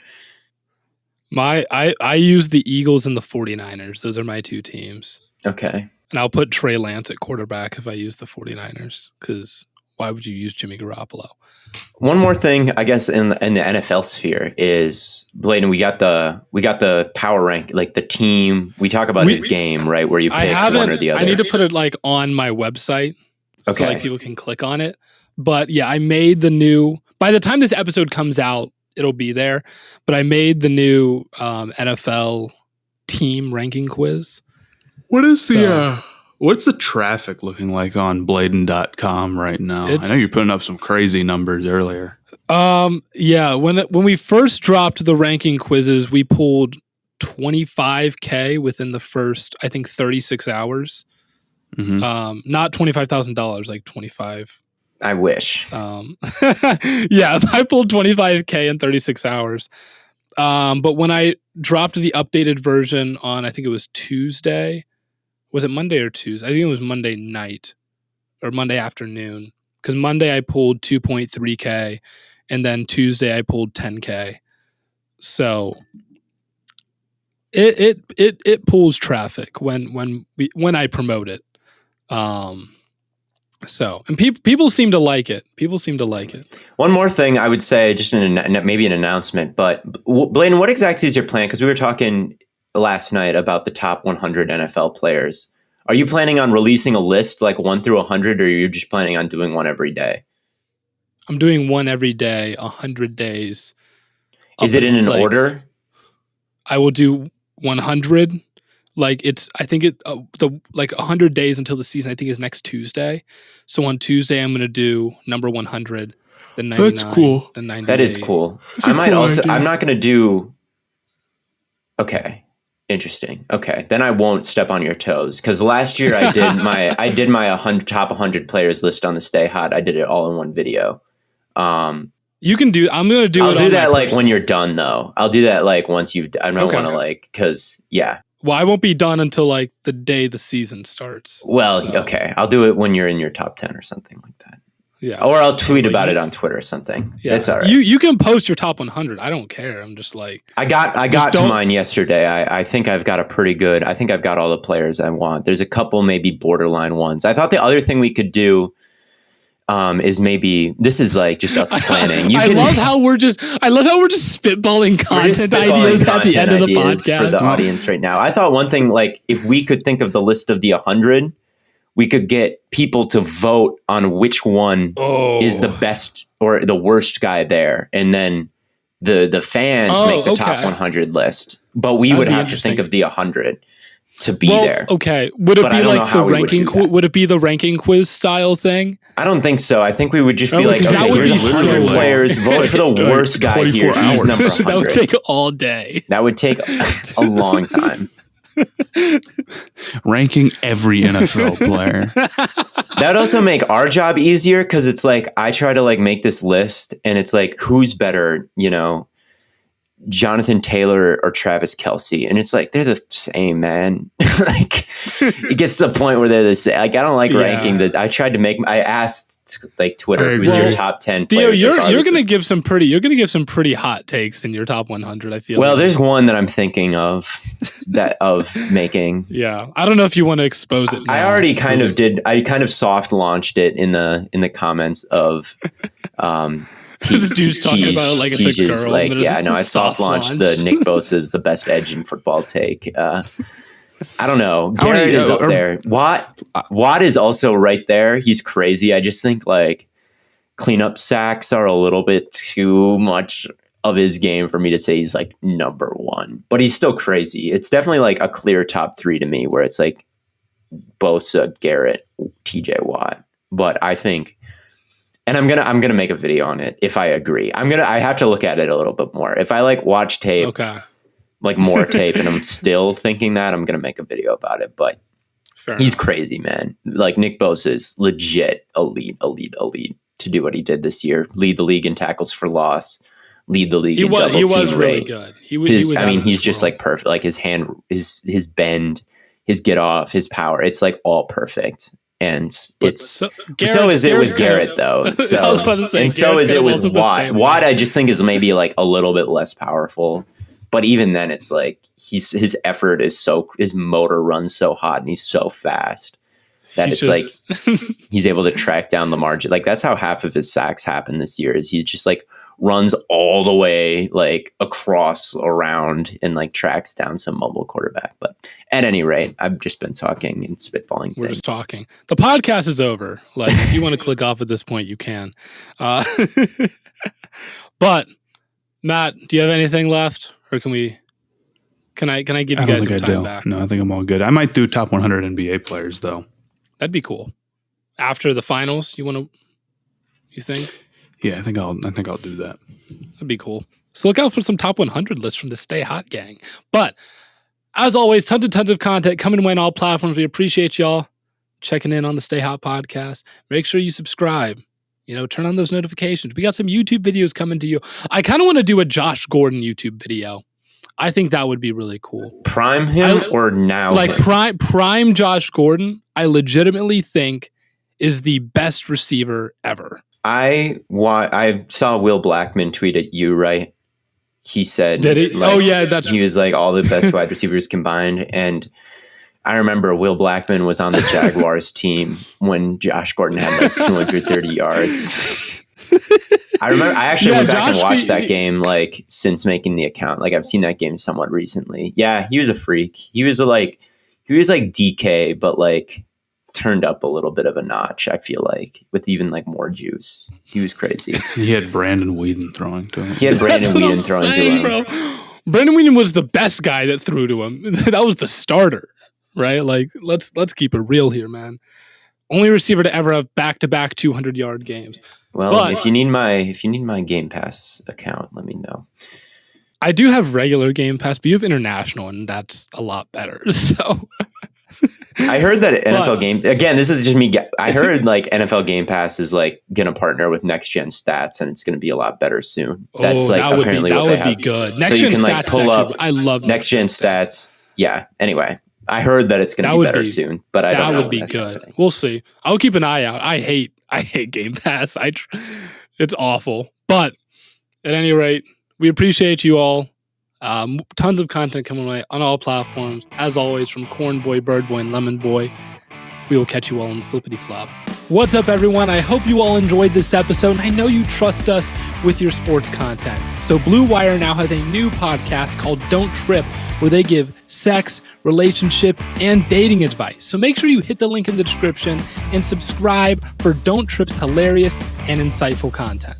I use the Eagles and the 49ers. Those are my 2 teams. Okay. And I'll put Trey Lance at quarterback if I use the 49ers, because why would you use Jimmy Garoppolo? One more thing, I guess, in the NFL sphere is, Blaiden, we got the power rank, like the team. We talk about his game, right, where you pick one or the other. I need to put it like on my website so like people can click on it. But yeah, I made the new, by the time this episode comes out, it'll be there. But I made the new NFL team ranking quiz. What is what's the traffic looking like on Blaiden.com right now? I know you're putting up some crazy numbers earlier. Yeah, when we first dropped the ranking quizzes, we pulled $25K within the first, I think, 36 hours. Not $25,000, like 25. I wish. Yeah, I pulled 25K in 36 hours. But when I dropped the updated version on, I think it was Tuesday. Was it Monday or Tuesday? I think it was Monday night or Monday afternoon. Because Monday I pulled 2.3K, and then Tuesday I pulled 10K. So it pulls traffic when I promote it. So, and people seem to like it. One more thing I would say, just maybe an announcement, but Blaine, what exactly is your plan? Because we were talking last night about the top 100 NFL players. Are you planning on releasing a list like 1 through 100, or are you just planning on doing one every day? I'm doing one every day, 100 days. Is it in an order? I will do 100. Like I think 100 days until the season, I think, is next Tuesday. So on Tuesday, I'm going to do number 100, then 99. That's cool. Then 98. That is cool. I'm not going to do. Okay. Interesting. Okay. Then I won't step on your toes. Cause last year I did my top 100 players list on the Stay Hot. I did it all in one video. You can do, I'm going to do I'll it. do that like when you're done though. I'll do that like once I don't want to like, cause yeah. Well, I won't be done until like the day the season starts. Well, okay. I'll do it when you're in your top 10 or something like that. Yeah. Or I'll tweet about it on Twitter or something. Yeah. It's all right. You can post your top 100. I don't care. I'm just like, I got to mine yesterday. I think I've got I think I've got all the players I want. There's a couple maybe borderline ones. I thought the other thing we could do is maybe this is like just us planning. I love how we're just spitballing content ideas at the end of the podcast for the audience right now. I thought one thing, like if we could think of the list of the 100, we could get people to vote on which one is the best or the worst guy there, and then the fans make the top 100 list. But we would have to think of the 100 to be there. Okay. Would it be like the ranking? Would it be the ranking quiz style thing? I don't think so. I think we would just be like, okay, here's 100 players. Vote for the worst guy here. He's number 100. That would take all day. That would take a long time. Ranking every NFL player. That would also make our job easier because it's like I try to like make this list and it's like who's better, Jonathan Taylor or Travis Kelce, and it's like they're the same, man. Like it gets to the point where they're the same. Like I don't like ranking that. I asked like Twitter, who's your top 10 Theo, players? you're gonna give some pretty hot takes in your top 100. I feel. Well, there's one that I'm thinking of making. Yeah, I don't know if you want to expose it. I already kind of did. I kind of soft launched it in the comments of. This dude's talking about it like it's a girl. Like, I soft launched the Nick Bosa's the best edge in football take. I don't know. Garrett is up there. Watt is also right there. He's crazy. I just think like cleanup sacks are a little bit too much of his game for me to say he's like number one. But he's still crazy. It's definitely like a clear top 3 to me, where it's like Bosa, Garrett, TJ Watt. But I think. And I'm gonna make a video on it if I agree. I have to look at it a little bit more. If I like watch tape, like more tape, and I'm still thinking that, I'm gonna make a video about it. But he's crazy, man. Like Nick Bosa is legit elite to do what he did this year. Lead the league in tackles for loss. Lead the league in double team rate. He was really good. He's just like perfect. Like his hand, his bend, his get off, his power. It's like all perfect. And so is it with Garrett though. So, I was about to say, and so is it with Watt. Watt, I just think is maybe like a little bit less powerful, but even then, it's like his effort is his motor runs so hot and he's so fast that like he's able to track down the margin. Like that's how half of his sacks happen this year. Is he just like runs all the way like across around and like tracks down some mobile quarterback. But at any rate, I've just been talking and spitballing. We're just talking. The podcast is over. Like if you want to click off at this point, you can. But Matt, do you have anything left, or can I give you guys some time back? No, I think I'm all good. I might do top 100 NBA players though. That'd be cool. After the finals, you think? Yeah, I think I'll do that. That'd be cool. So look out for some top 100 lists from the Stay Hot gang. But as always, tons of content coming on all platforms. We appreciate y'all checking in on the Stay Hot podcast. Make sure you subscribe. Turn on those notifications. We got some YouTube videos coming to you. I kind of want to do a Josh Gordon YouTube video. I think that would be really cool. Prime him or now? Like prime Josh Gordon, I legitimately think is the best receiver ever. I saw Will Blackman tweet at you, right? He said, "Did he? Oh yeah, he was like all the best wide receivers combined." And I remember Will Blackman was on the Jaguars team when Josh Gordon had like 230 yards. I actually went back and watched that game like since making the account. Like I've seen that game somewhat recently. Yeah, he was a freak. He was like DK, but like turned up a little bit of a notch, I feel like, with even like more juice. He was crazy. He had Brandon Whedon throwing to him. Bro. Brandon Whedon was the best guy that threw to him. That was the starter, right? Like, let's keep it real here, man. Only receiver to ever have back-to-back 200-yard games. Well, if you need my Game Pass account, let me know. I do have regular Game Pass, but you have international, and that's a lot better. So I heard that NFL Game, again, this is just me. I heard like NFL Game Pass is like going to partner with Next Gen Stats, and it's going to be a lot better soon. That's like apparently what they have. That would be good. Next Gen Stats, pull up. I love Next Gen Stats. Yeah. Anyway, I heard that it's going to be better soon, but I don't know. That would be good. Happening. We'll see. I'll keep an eye out. I hate Game Pass. It's awful. But at any rate, we appreciate you all. Tons of content coming away on all platforms. As always, from Corn Boy, Bird Boy, and Lemon Boy, we will catch you all in the flippity flop. What's up, everyone? I hope you all enjoyed this episode, and I know you trust us with your sports content. So Blue Wire now has a new podcast called Don't Trip, where they give sex, relationship, and dating advice. So make sure you hit the link in the description and subscribe for Don't Trip's hilarious and insightful content.